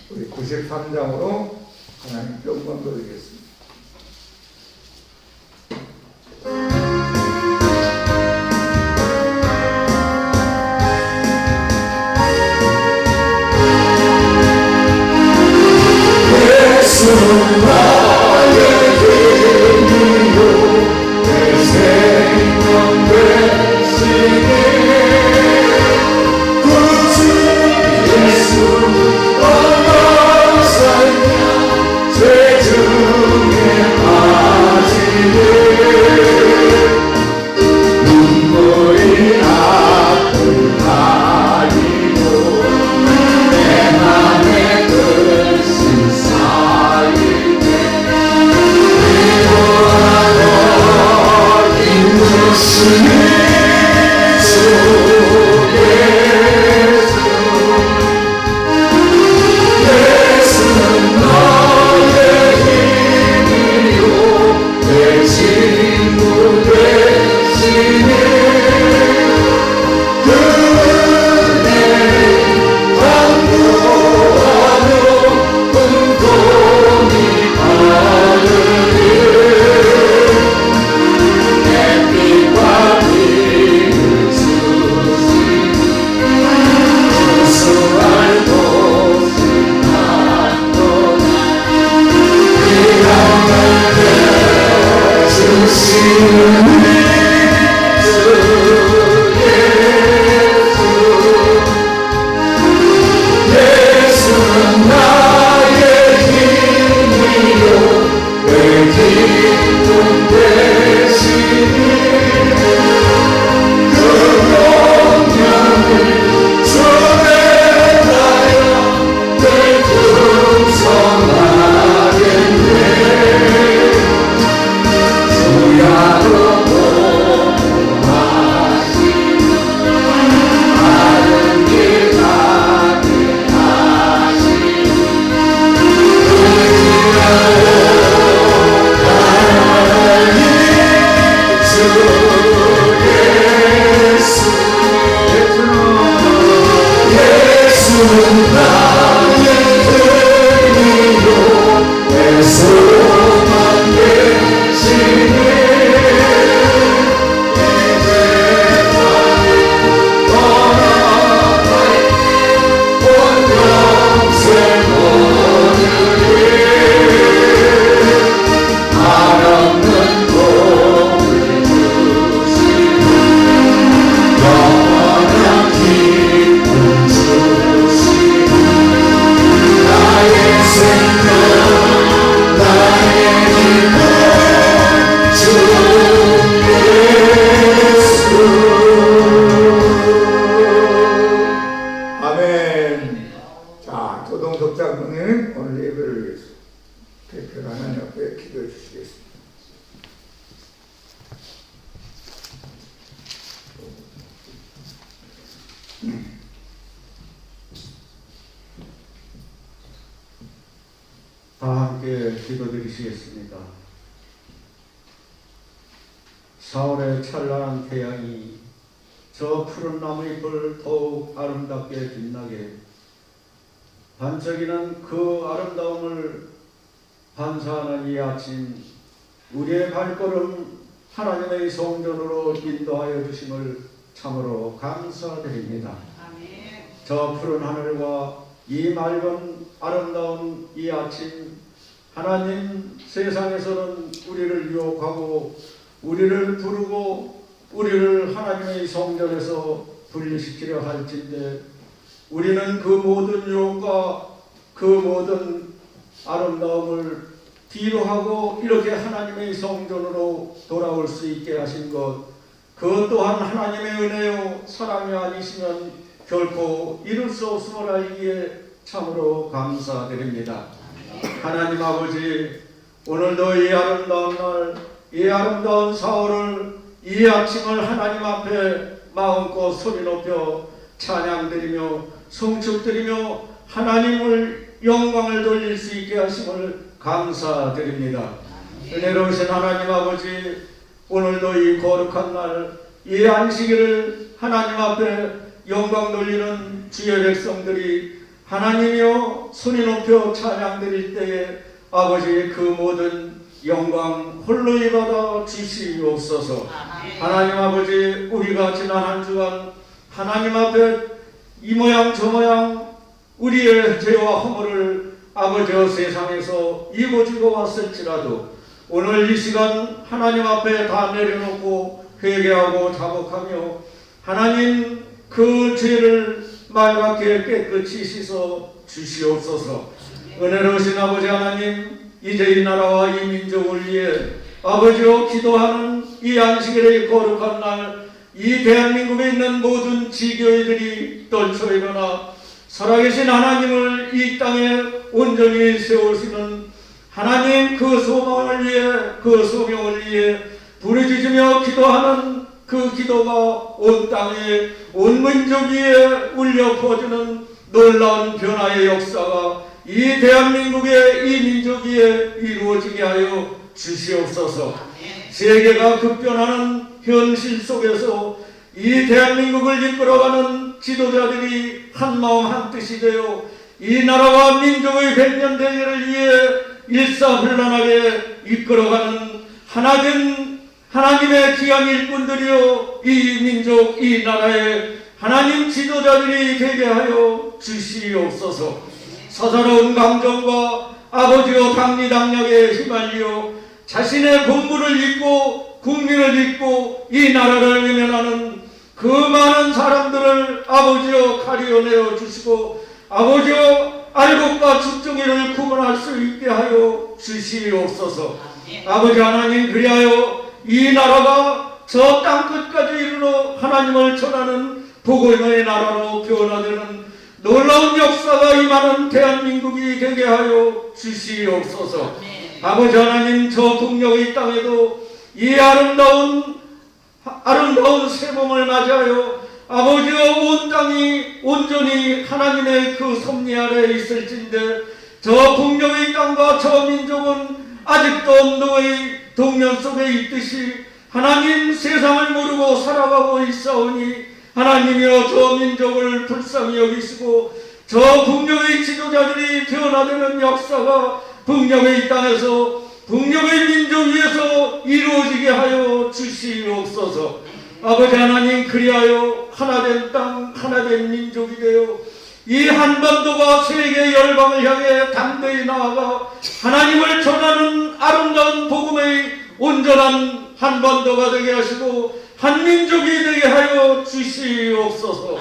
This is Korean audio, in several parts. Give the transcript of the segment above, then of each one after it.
우리 93장으로 하나님께 영광 돌리겠습니다. 다 함께 기도드리시겠습니다. 사월의 찬란한 태양이 저 푸른 나무잎을 더욱 아름답게 빛나게 반짝이는 그 아름다움을 반사하는 이 아침, 우리의 발걸음 하나님의 성전으로 인도하여 주심을 참으로 감사드립니다. 아멘. 저 푸른 하늘과 이 맑은 아름다운 이 아침, 하나님, 세상에서는 우리를 유혹하고 우리를 부르고 우리를 하나님의 성전에서 분리시키려 할진대 우리는 그 모든 유혹과 그 모든 아름다움을 뒤로 하고 이렇게 하나님의 성전으로 돌아올 수 있게 하신 것, 그것 또한 하나님의 은혜요 사랑이 아니시면 결코 이룰 수 없음을 알기에 참으로 감사드립니다. 하나님 아버지, 오늘도 이 아름다운 날, 이 아름다운 사월을, 이 아침을 하나님 앞에 마음껏 소리 높여 찬양드리며 송축드리며 하나님을 영광을 돌릴 수 있게 하심을 감사드립니다. 은혜로우신 하나님 아버지, 오늘도 이 거룩한 날, 이 안식일을 하나님 앞에 영광 돌리는 주의 백성들이 하나님이여 손이 높여 찬양 드릴 때에 아버지 그 모든 영광 홀로이 받아 주시옵소서. 하나님 아버지, 우리가 지난 한 주간 하나님 앞에 이 모양 저 모양 우리의 죄와 허물을 아버지여 세상에서 이고지고 왔을지라도 오늘 이 시간 하나님 앞에 다 내려놓고 회개하고 자복하며 하나님 그 죄를 맑게 깨끗이 씻어 주시옵소서. 은혜로우신 아버지 하나님, 이제 이 나라와 이 민족을 위해 아버지여 기도하는 이 안식일의 거룩한 날, 이 대한민국에 있는 모든 지교회들이 떨쳐 일어나 살아계신 하나님을 이 땅에 온전히 세우시는 하나님 그 소망을 위해, 그 소명을 위해 부르짖으며 기도하는 그 기도가 온 땅에, 온 민족 위에 울려 퍼지는 놀라운 변화의 역사가 이 대한민국의 이 민족 위에 이루어지게 하여 주시옵소서. 세계가 급변하는 현실 속에서 이 대한민국을 이끌어가는 지도자들이 한마음 한뜻이 되어 이 나라와 민족의 백년 대계를 위해 일사불란하게 이끌어가는 하나된 하나님의 귀한 일꾼들이여 이 민족 이 나라의 하나님 지도자들이 되게 하여 주시옵소서. 사사로운 감정과 아버지여 당리당략에 휘말려 자신의 본분을 잊고 국민을 잊고 이 나라를 외면하는 그 많은 사람들을 아버지여 가리어내어 주시고 아버지여 알곡과 죽정이를 구분할 수 있게 하여 주시옵소서. 아버지 하나님, 그리하여 이 나라가 저 땅끝까지 이르러 하나님을 전하는 복음의 나라로 변화되는 놀라운 역사가 임하는 대한민국이 되게 하여 주시옵소서. 아버지 하나님, 저 북녘의 땅에도 이 아름다운 새봄을 맞이하여 아버지여 온 땅이 온전히 하나님의 그 섭리 아래에 있을진데 저 북녘의 땅과 저 민족은 아직도 언덕의 동면 속에 있듯이 하나님 세상을 모르고 살아가고 있사오니 하나님이여 저 민족을 불쌍히 여기시고 저 북녘의 지도자들이 변화되는 역사가 북녘의 땅에서 북녘의 민족 위에서 이루어지게 하여 주시옵소서. 아버지 하나님, 그리하여 하나된 땅 하나된 민족이 되어 이 한반도가 세계 열방을 향해 담대히 나아가 하나님을 전하는 아름다운 복음의 온전한 한반도가 되게 하시고 한민족이 되게 하여 주시옵소서.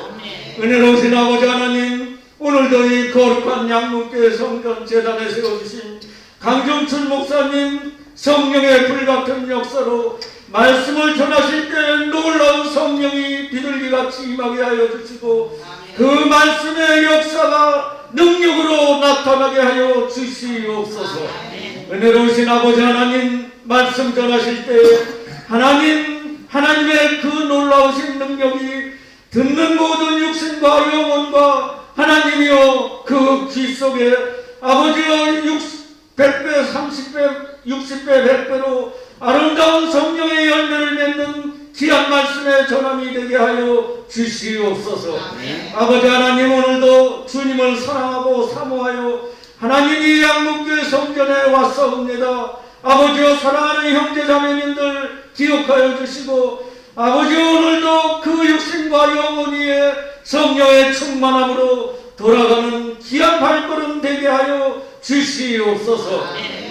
은혜로우신 아버지 하나님, 오늘도 이 거룩한 양문교회 성전 재단에 세워주신 강정춘 목사님 성령의 불같은 역사로 말씀을 전하실 때 놀라운 성령이 비둘기같이 임하게 하여 주시고 그 말씀의 역사가 능력으로 나타나게 하여 주시옵소서. 은혜로우신 아버지 하나님, 말씀 전하실 때 하나님의 그 놀라우신 능력이 듣는 모든 육신과 영혼과 하나님이여 그 귀 속에 아버지여 100배, 30배, 60배, 100배로 아름다운 성령의 열매를 맺는 귀한 말씀의 전함이 되게 하여 주시옵소서. 아버지 하나님, 오늘도 주님을 사랑하고 사모하여 하나님이 양문교회 성전에 왔사옵니다. 아버지여, 사랑하는 형제자매님들 기억하여 주시고 아버지, 오늘도 그 육신과 영혼 위에 성령의 충만함으로 돌아가는 귀한 발걸음 되게 하여 주시옵소서.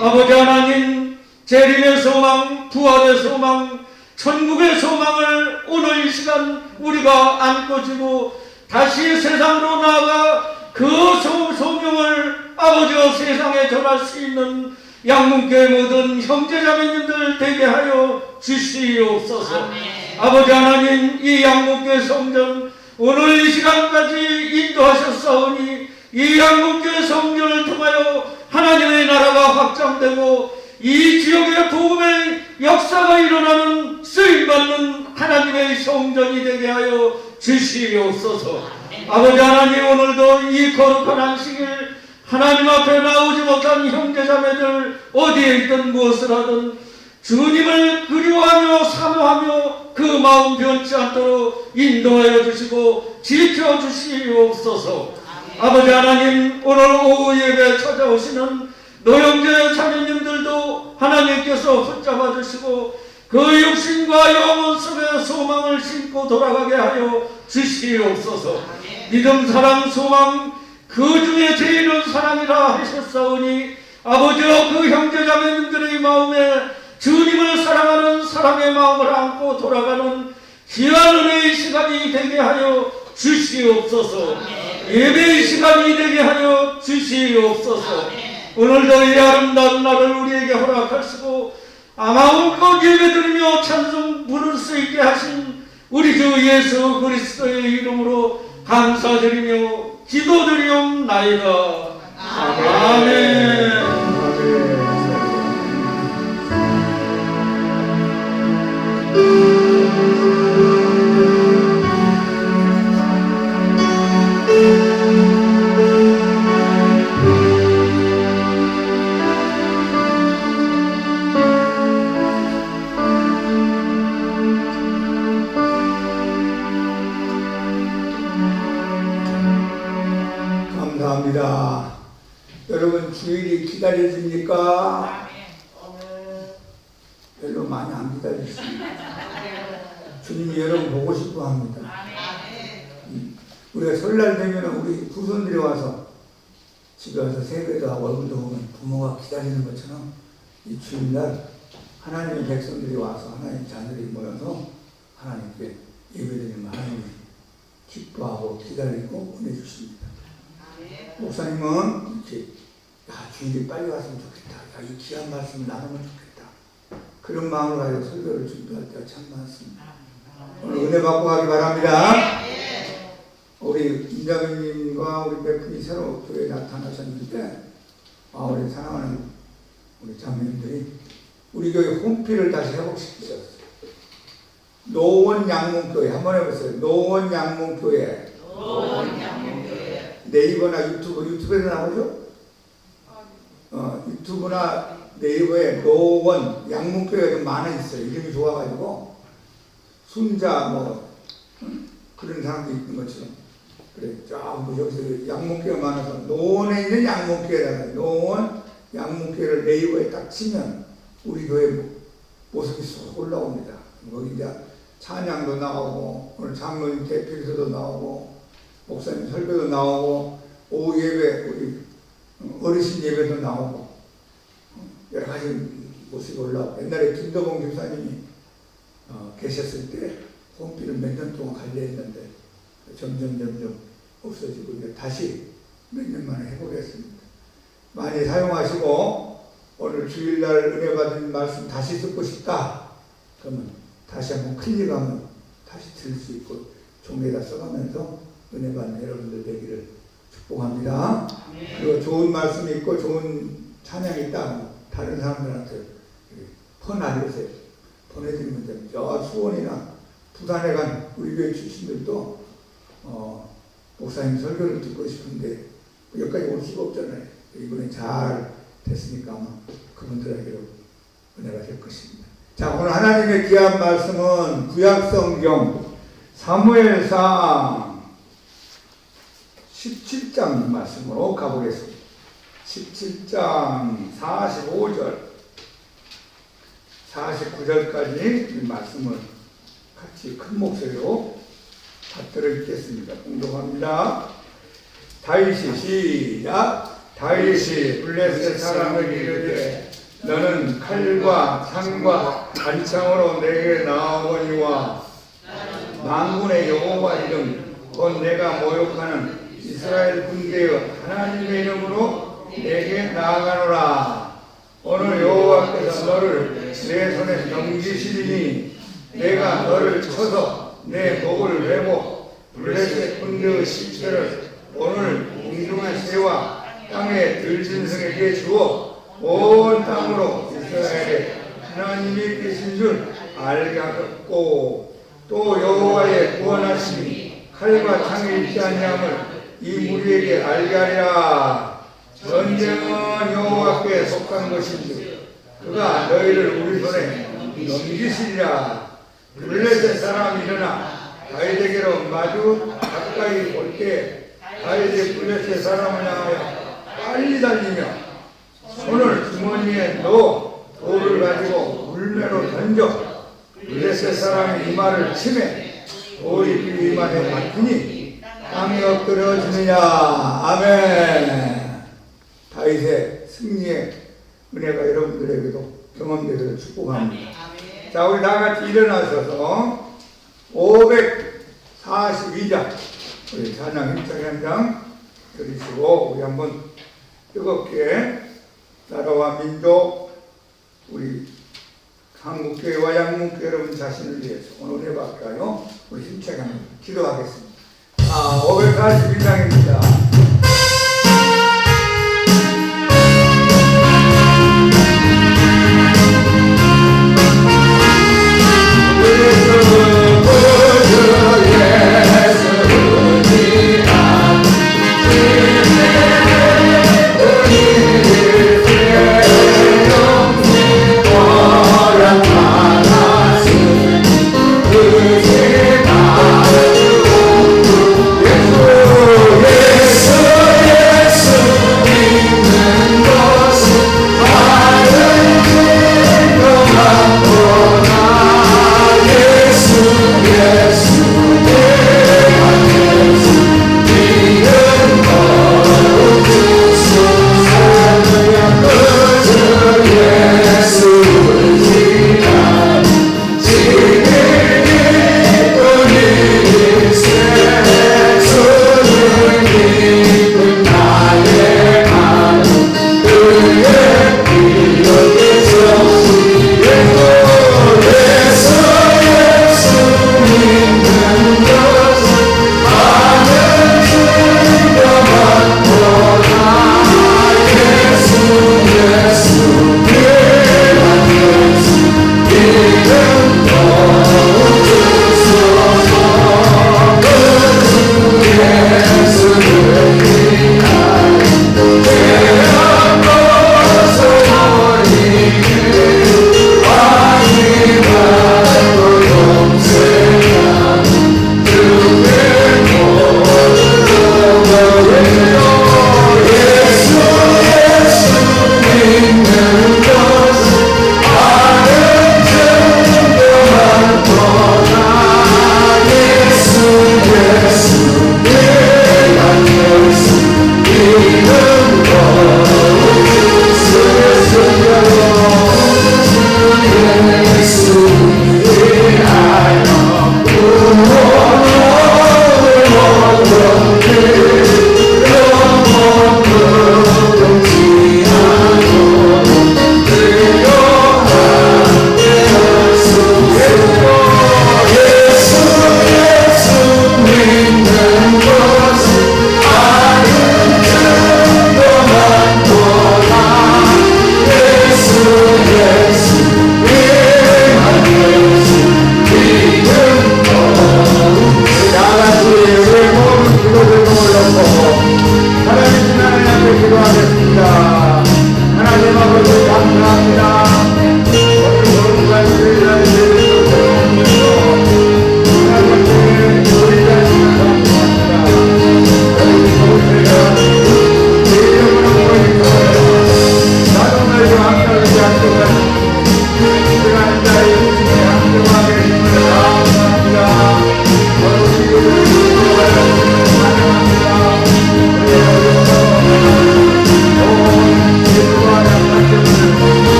아버지 하나님, 재림의 소망, 부활의 소망, 천국의 소망을 오늘 이 시간 우리가 안고 지고 다시 세상으로 나아가 그 소명을 아버지와 세상에 전할 수 있는 양문교회 모든 형제자매님들 되게 하여 주시옵소서. 아버지 하나님, 이 양문교회 성전 오늘 이 시간까지 인도하셨사오니 이 양문교회 성전을 통하여 하나님의 나라가 확장되고 이 지역의 복음의 역사가 일어나는 쓰임받는 하나님의 성전이 되게 하여 주시옵소서. 아버지 하나님, 오늘도 이 거룩한 안식일 하나님 앞에 나오지 못한 형제자매들 어디에 있든 무엇을 하든 주님을 그리워하며 사모하며 그 마음 변치 않도록 인도하여 주시고 지켜주시옵소서. 아버지 하나님, 오늘 오후 예배 찾아오시는 노영재 자매님들도 하나님께서 붙잡아 주시고 그 육신과 영혼 속에 소망을 심고 돌아가게 하여 주시옵소서. 믿음, 사랑, 소망 그 중에 제일은 사랑이라 하셨사오니 아버지여, 그 형제자매님들의 마음에 주님을 사랑하는 사랑의 마음을 안고 돌아가는 귀한 은혜의 시간이 되게 하여 주시옵소서. 예배의 시간이 되게 하여 주시옵소서. 오늘도 이 아름다운 날을 우리에게 허락하시고 마음껏 예배드리며 찬송 부를 수 있게 하신 우리 주 예수 그리스도의 이름으로 감사드리며 기도드리옵나이다. 아멘. 감사합니다. 여러분 주일이 기다려집니까? 별로 많이 안 기다렸습니다. 주님이 여러분 보고 싶어 합니다. 우리가 설날 되면 우리 후손들이 와서 집에 와서 세배도 하고 얼굴도 보면 부모가 기다리는 것처럼 이 주일날 하나님의 백성들이 와서 하나님 자녀들이 모여서 하나님께 예배드리면 하나님이 기뻐하고 기다리고 은혜 주십니다. 목사님은 이렇게 주일이 빨리 왔으면 좋겠다. 이 귀한 말씀을 나누면 좋겠다. 그런 마음을 가지고 설교를 준비할 때가 참 많습니다. 오늘 은혜 받고 가기 바랍니다. 우리 임장님과 우리 백분이 새로 교회에 나타나셨는데 우리 사랑하는 우리 자매님들이 우리 교회 홈피를 다시 회복시키셨어요. 노원 양문교회 한번 해보세요. 노원 양문교회. 네이버나 유튜브에서 나오죠? 유튜브나 네이버에 노원 양문교회가 좀 많아 있어요. 이름이 좋아가지고 순자 그런 사람도 있는 것처럼 그래. 여기서 양문교회가 많아서 노원에 있는 양문교회라고 해요. 노원 양문교회를 네이버에 딱 치면 우리 교회 모습이 쏙 올라옵니다. 거기 이제 찬양도 나오고 오늘 장로님 대표기서도 나오고 목사님 설교도 나오고 오후 예배 우리 어르신 예배도 나오고 여러 가지 모습이 올라오고 옛날에 김도봉 교사님이 계셨을 때 홈피를 몇 년 동안 관리했는데 점점 없어지고 이제 다시 몇 년 만에 해보겠습니다. 많이 사용하시고 오늘 주일날 은혜 받은 말씀 다시 듣고 싶다 그러면 다시 한번 클릭하면 다시 들을 수 있고 종이에다 써가면서 은혜 받는 여러분들 되기를 축복합니다. 그리고 좋은 말씀이 있고 좋은 찬양이 있다 다른 사람들한테 퍼나르세요. 보내드리면 됩니다. 저 수원이나 부산에 간 우리 교회 출신들도 목사님 설교를 듣고 싶은데 여기까지 올 수가 없잖아요. 이번에 잘 됐으니까 아마 그분들에게도 은혜가 될 것입니다. 자, 오늘 하나님의 귀한 말씀은 구약성경 사무엘상 17장 말씀으로 가보겠습니다. 17장 45절 49절까지 이 말씀을 같이 큰 목소리로 받들어 읽겠습니다. 공독합니다. 다윗이 시작. 다윗이 블레셋 사람을 이르되 너는 칼과 창과 간창으로 내게 나아오거니와 만군의 여호와 이름 곧 내가 모욕하는 이스라엘 군대의 하나님의 이름으로 내게 나아가노라. 오늘 여호와께서 너를 내 손에 넘기시리니 내가 너를 쳐서 내 목을 베고 블레셋 군대의 시체를 오늘 공중한 새와 땅의 들짐승에게 주어 온 땅으로 이스라엘에 하나님이 계신 줄 알게 하겠고 또 여호와의 구원하심이 칼과 창에 있지 아니함을 이 무리에게 알게 하리라. 전쟁은 여호와께 속한 것인지 그가 너희를 우리 손에 넘기시리라. 블레셋 사람 일어나 다윗에게로 마주 가까이 올 때 다윗의 블레셋 사람을 향하여 빨리 달리며 손을 주머니에 넣어 돌을 가지고 물매로 던져 블레셋 사람이 이마를 치매 돌이 그 이마에 맞으니 땅이 엎드려지느냐. 아멘. 다윗의 승리의 은혜가 여러분들에게도 경험되기를 축복합니다. 자, 우리 다 같이 일어나셔서 542장 우리 찬양 힘차게 한 장 들으시고 우리 한번 뜨겁게 나라와 민족 우리 한국교회와 양문교회 여러분 자신을 위해서 오늘 해볼까요? 우리 힘차게 한번 기도하겠습니다. 542장입니다. 예수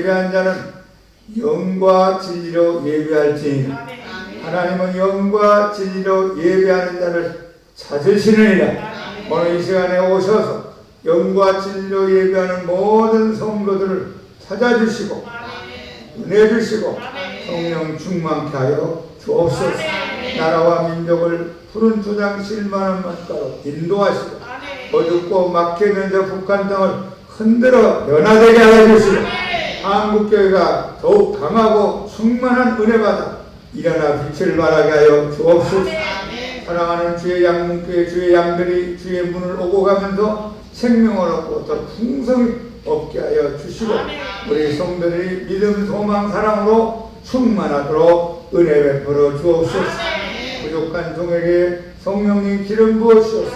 예배한 자는 영과 진리로 예배할지니 하나님은 영과 진리로 예배하는 자를 찾으시느니라. 오늘 이 시간에 오셔서 영과 진리로 예배하는 모든 성도들을 찾아주시고 은혜 주시고 성령 충만케 하여 주옵소서. 나라와 민족을 푸른 초장 실만한 맛가로 인도하시고 어둡고 막혀있는 저 북한 땅을 흔들어 변화되게 하여 주시고 한국교회가 더욱 강하고 충만한 은혜받아 일어나 빛을 발하게 하여 주옵소서. 사랑하는 주의 양문교회 주의 양들이 주의 문을 오고 가면서 생명을 얻고 더 풍성히 얻게 하여 주시고 우리 성도들이 믿음, 소망, 사랑으로 충만하도록 은혜 베풀어 주옵소서. 부족한 종에게 성령님 기름 부어주셔서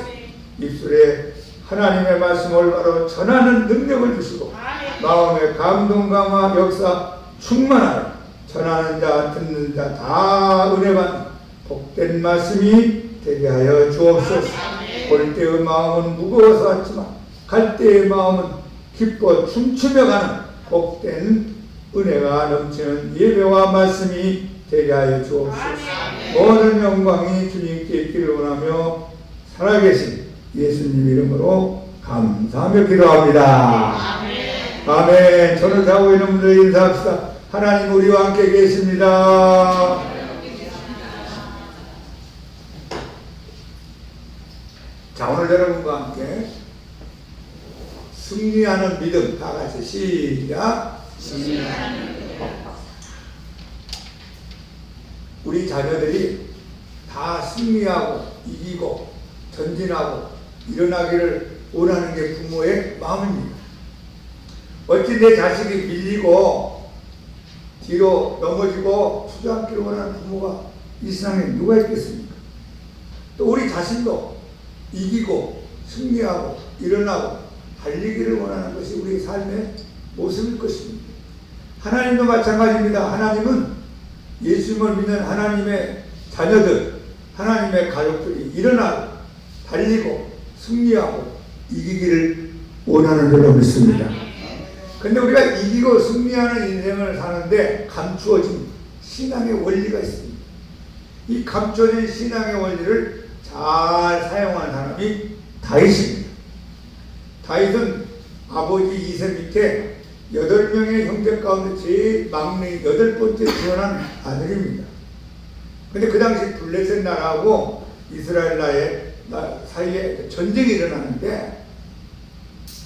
입술에 하나님의 말씀을 바로 전하는 능력을 주시고 마음의 감동감화 역사 충만하여 전하는 자 듣는 자 다 은혜받는 복된 말씀이 되게 하여 주옵소서. 올 때의 마음은 무거워서 왔지만 갈 때의 마음은 기뻐 춤추며 가는 복된 은혜가 넘치는 예배와 말씀이 되게 하여 주옵소서. 모든 영광이 주님께 있기를 원하며 살아계신 예수님 이름으로 감사하며 기도합니다. 아멘. 저를 자고 있는 분들 인사합시다. 하나님 우리와 함께 계십니다. 자, 오늘 여러분과 함께 승리하는 믿음 다 같이 시작. 승리하는 믿음. 우리 자녀들이 다 승리하고 이기고 전진하고 일어나기를 원하는 게 부모의 마음입니다. 어찌 내 자식이 밀리고 뒤로 넘어지고 주저앉기를 원하는 부모가 이 세상에 누가 있겠습니까? 또 우리 자신도 이기고 승리하고 일어나고 달리기를 원하는 것이 우리 삶의 모습일 것입니다. 하나님도 마찬가지입니다. 하나님은 예수님을 믿는 하나님의 자녀들, 하나님의 가족들이 일어나고 달리고 승리하고 이기기를 원하는 줄로 믿습니다. 근데 우리가 이기고 승리하는 인생을 사는데 감추어진 신앙의 원리가 있습니다. 이 감추어진 신앙의 원리를 잘 사용한 사람이 다윗입니다. 다윗은 아버지 이세 밑에 8명의 형제 가운데 제일 막내 8번째 태어난 아들입니다. 근데 그 당시 블레셋 나라하고 이스라엘 나라의 사이에 전쟁이 일어나는데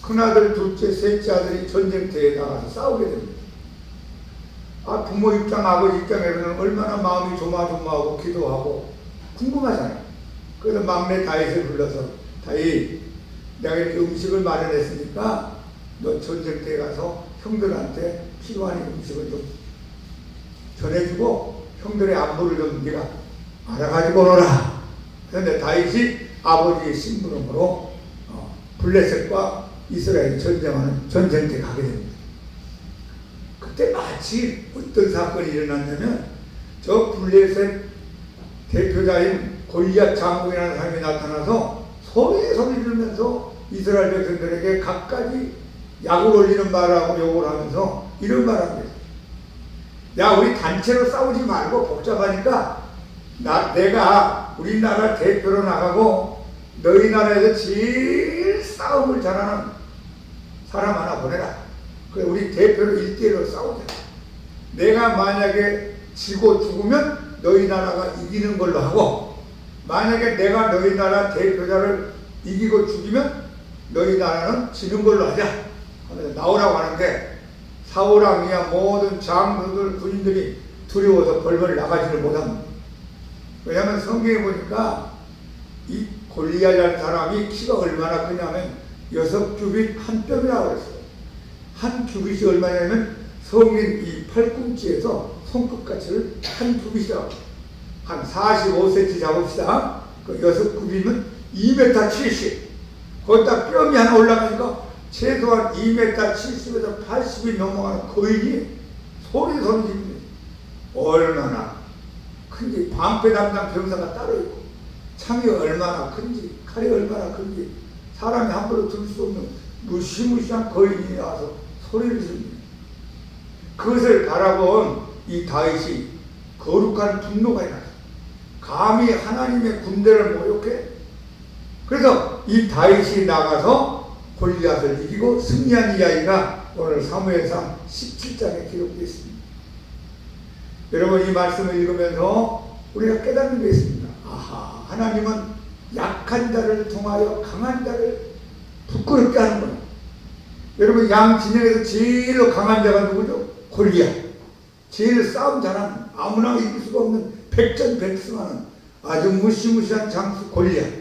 큰아들, 둘째, 셋째 아들이 전쟁터에 나가서 싸우게 됩니다. 부모 입장, 아버지 입장에서는 얼마나 마음이 조마조마하고 기도하고 궁금하잖아요. 그래서 막내 다윗을 불러서 다윗, 내가 이렇게 음식을 마련했으니까 너 전쟁터에 가서 형들한테 필요한 음식을 좀 전해주고 형들의 안부를 좀 네가 알아가지고 오너라. 그런데 다윗이 아버지의 심부름으로 블레셋과 이스라엘 전쟁하는 전쟁터에 가게 됩니다. 그때 마치 어떤 사건이 일어났냐면 저 블레셋 대표자인 골리앗 장군이라는 사람이 나타나서 소리 지르면서 이스라엘 백성들에게 갖가지 약을 올리는 말하고 욕을 하면서 이런 말을 합니다. 야, 우리 단체로 싸우지 말고 복잡하니까 내가 우리나라 대표로 나가고 너희 나라에서 제일 싸움을 잘하는 사람 하나 보내라. 그래, 우리 대표로 1대1로 싸우자. 내가 만약에 지고 죽으면 너희 나라가 이기는 걸로 하고, 만약에 내가 너희 나라 대표자를 이기고 죽이면 너희 나라는 지는 걸로 하자. 나오라고 하는데 사울왕이야 모든 장수들 군인들이 두려워서 벌벌 나가지를 못합니다. 왜냐하면 성경에 보니까 이 골리앗이라는 사람이 키가 얼마나 크냐면 6규빗 한 뼘이라고 그랬어요. 한 규빗이 얼마냐면 성인 이 팔꿈치에서 손끝까지를 한 규빗이라고. 한 45cm 잡읍시다. 그 6규빗이면 2m 70. 거기다 뼘이 하나 올라가니까 최소한 2m 70에서 80이 넘어가는 거인이 소리 지릅니다. 얼마나 큰지, 방패 담당 병사가 따로 있고, 창이 얼마나 큰지, 칼이 얼마나 큰지, 사람이 함부로 들 수 없는 무시무시한 거인이 나와서 소리를 지릅니다. 그것을 바라본 이 다윗이 거룩한 분노가 일어났어요. 감히 하나님의 군대를 모욕해? 그래서 이 다윗이 나가서 골리앗을 이기고 승리한 이야기가 오늘 사무엘상 17장에 기록되어 있습니다. 여러분, 이 말씀을 읽으면서 우리가 깨닫는 게 있습니다. 아하, 하나님은 약한 자를 통하여 강한 자를 부끄럽게 하는구나. 여러분, 양 진영에서 제일로 강한 자가 누구죠? 골리앗. 제일 싸움 잘하는, 아무나 이길 수가 없는 백전백승하는 아주 무시무시한 장수 골리앗.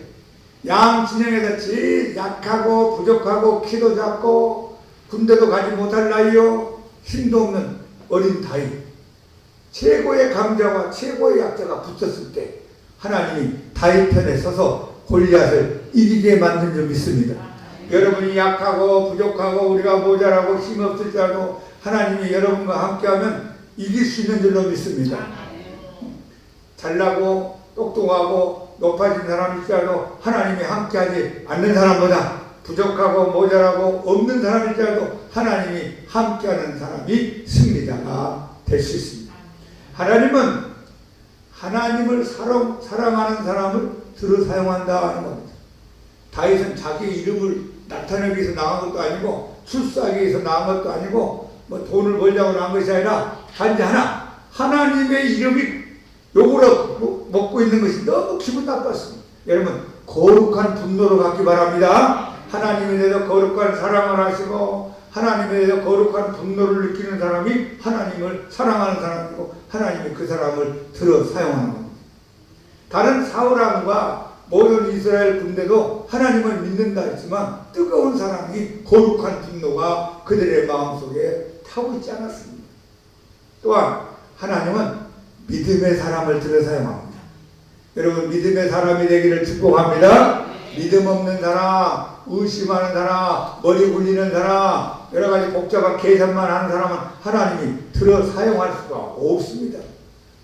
양 진영에서 제일 약하고 부족하고 키도 작고 군대도 가지 못할 나이요 힘도 없는 어린 다윗. 최고의 강자와 최고의 약자가 붙었을 때 하나님이 다윗 편에 서서 골리앗을 이기게 만든 점이 있습니다. 여러분이 약하고 부족하고 우리가 모자라고 힘없을지라도 하나님이 여러분과 함께하면 이길 수 있는 줄로 믿습니다. 잘나고 똑똑하고 높아진 사람일지라도 하나님이 함께하지 않는 사람보다 부족하고 모자라고 없는 사람일지라도 하나님이 함께하는 사람이 승리자가 될 수 있습니다. 하나님은 하나님을 사랑하는 사람을 들어 사용한다 하는 겁니다. 다윗은 자기 이름을 나타내기 위해서 나간 것도 아니고 출세하기 위해서 나간 것도 아니고 뭐 돈을 벌려고 나간 것이 아니라 단지 하나님의 이름이 욕으로 먹고 있는 것이 너무 기분 나빴습니다. 여러분, 거룩한 분노를 갖기 바랍니다. 하나님에 대해서 거룩한 사랑을 하시고 하나님에 대해서 거룩한 분노를 느끼는 사람이 하나님을 사랑하는 사람이고 하나님이 그 사람을 들어 사용하는 겁니다. 다른 사울왕과 모든 이스라엘 군대도 하나님을 믿는다 했지만 뜨거운 사랑이 거룩한 분노가 그들의 마음속에 타고 있지 않았습니다. 또한 하나님은 믿음의 사람을 들어 사용합니다. 여러분, 믿음의 사람이 되기를 축복합니다. 믿음 없는 사람, 의심하는 사람, 머리 굴리는 사람, 여러 가지 복잡한 계산만 하는 사람은 하나님이 들어 사용할 수가 없습니다.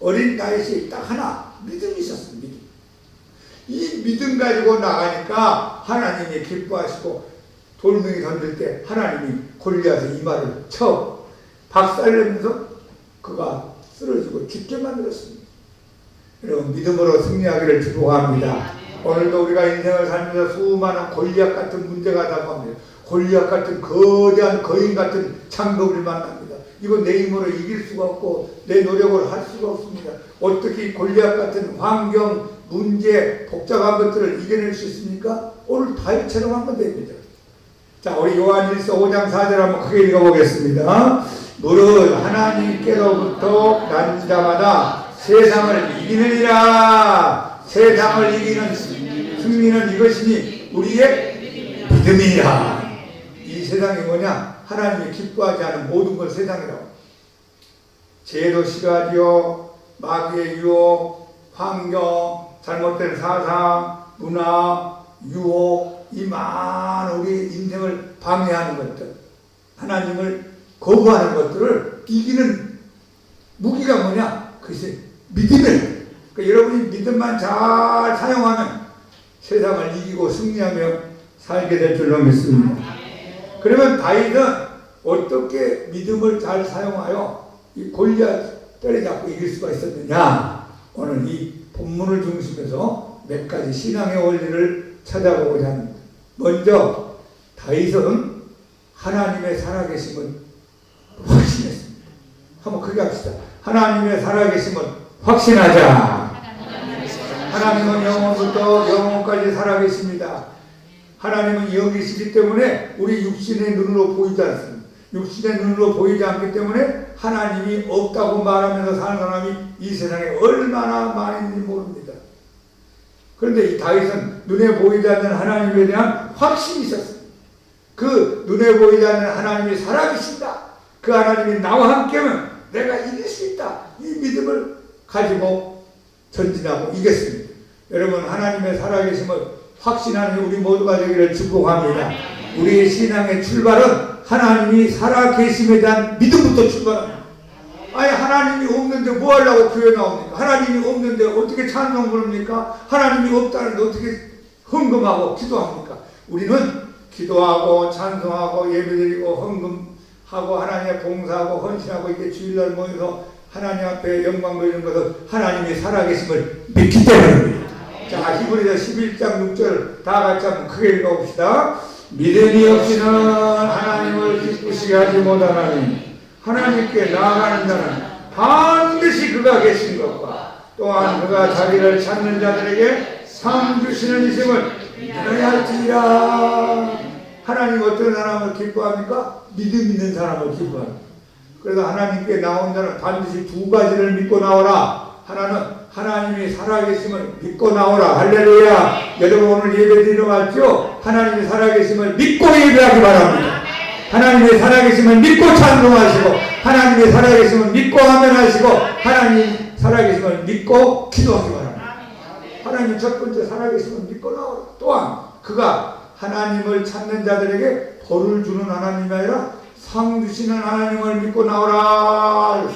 어린 다윗이 딱 하나 믿음이 있었습니다. 믿음. 이 믿음 가지고 나가니까 하나님이 기뻐하시고 돌멩이 던질 때 하나님이 골리앗의 이마를 쳐 박살내면서 그가 쓰러지고 죽게 만들었습니다. 여러분, 믿음으로 승리하기를 축복합니다. 오늘도 우리가 인생을 살면서 수많은 골리앗 같은 문제가 다가옵니다. 골리앗 같은 거대한 거인 같은 장벽을 만납니다. 이건 내 힘으로 이길 수가 없고 내 노력으로 할 수가 없습니다. 어떻게 골리앗 같은 환경, 문제, 복잡한 것들을 이겨낼 수 있습니까? 오늘 다윗처럼 하면 됩니다. 자, 우리 요한일서 5장 4절 한번 크게 읽어보겠습니다. 무릇 하나님께로부터 난 자마다 세상을 이기느니라. 세상을 이기는 승리는 이것이니 우리의 믿음이라. 이 세상이 뭐냐? 하나님이 기뻐하지 않은 모든 걸 세상이라고. 죄도 싫어하지요. 마귀의 유혹, 환경, 잘못된 사상, 문화, 유혹, 이 많은 우리 인생을 방해하는 것들, 하나님을 거부하는 것들을 이기는 무기가 뭐냐? 그것이 믿음이에요. 그러니까 여러분이 믿음만 잘 사용하면 세상을 이기고 승리하며 살게 될 줄로 믿습니다. 그러면 다윗은 어떻게 믿음을 잘 사용하여 이 골리앗 때려잡고 이길 수가 있었느냐? 오늘 이 본문을 중심해서 몇 가지 신앙의 원리를 찾아보고자 합니다. 먼저 다윗은 하나님의 살아계심을 확신했습니다. 한번 크게 합시다. 하나님의 살아계심을 확신하자. 하나님은 영원부터 영원까지 살아계십니다. 하나님은 영이시기 때문에 우리 육신의 눈으로 보이지 않습니다. 육신의 눈으로 보이지 않기 때문에 하나님이 없다고 말하면서 사는 사람이 이 세상에 얼마나 많은지 모릅니다. 그런데 이 다윗은 눈에 보이지 않는 하나님에 대한 확신이 있었습니다. 그 눈에 보이지 않는 하나님이 살아계신다. 그 하나님이 나와 함께하면 내가 이길 수 있다. 이 믿음을 가지고 전진하고 이겼습니다. 여러분, 하나님의 살아계심을 확신하는 우리 모두가 되기를 축복합니다. 우리의 신앙의 출발은 하나님이 살아계심에 대한 믿음부터 출발합니다. 아니, 하나님이 없는데 뭐 하려고 교회 나옵니까? 하나님이 없는데 어떻게 찬송 부릅니까? 하나님이 없다는데 어떻게 헌금하고 기도합니까? 우리는 기도하고 찬송하고 예배드리고 하고 하나님의 봉사하고 헌신하고 이게 주일날 모여서 하나님 앞에 영광 돌리는 것은 하나님이 살아계심을 믿기 때문입니다. 자, 히브리서 11장 6절 다 같이 한번 크게 읽어봅시다. 믿음이 없이는 하나님을 기쁘시게 하지 못하나니 하나님께 나아가는 자는 반드시 그가 계신 것과 또한 그가 자기를 찾는 자들에게 상 주시는 이심을 믿어야 할지니라. 하나님 어떤 사람을 기뻐합니까? 믿음 있는 사람을 기뻐합니다. 그래서 하나님께 나온 자는 반드시 두 가지를 믿고 나오라. 하나는 하나님이 살아계심을 믿고 나오라. 할렐루야. 여러분 오늘 예배 드리러 왔죠? 하나님이 살아계심을 믿고 예배하기 바랍니다. 하나님의 살아계심을 믿고 찬송하시고 하나님의 살아계심을 믿고 아멘하시고 하나님 살아계심을 믿고 기도하기 바랍니다. 하나님 첫 번째 살아계심을 믿고 나오라. 또한 그가 하나님을 찾는 자들에게 벌을 주는 하나님이 아니라 상 주시는 하나님을 믿고 나오라.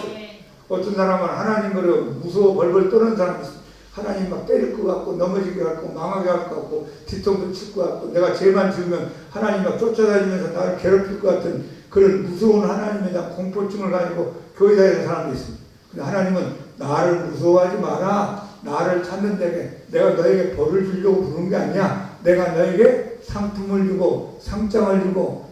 어떤 사람은 하나님을 무서워 벌벌 떠는 사람이 있습니다. 하나님 막 때릴 것 같고 넘어지게 같고 망하게 할 것 같고 뒤통수 칠 것 같고 내가 죄만 지으면 하나님 막 쫓아다니면서 나를 괴롭힐 것 같은 그런 무서운 하나님에 대한 공포증을 가지고 교회 다니는 사람도 있습니다. 근데 하나님은 나를 무서워하지 마라. 나를 찾는 데에 내가 너에게 벌을 주려고 부른 게 아니야. 내가 너에게 상품을 주고 상장을 주고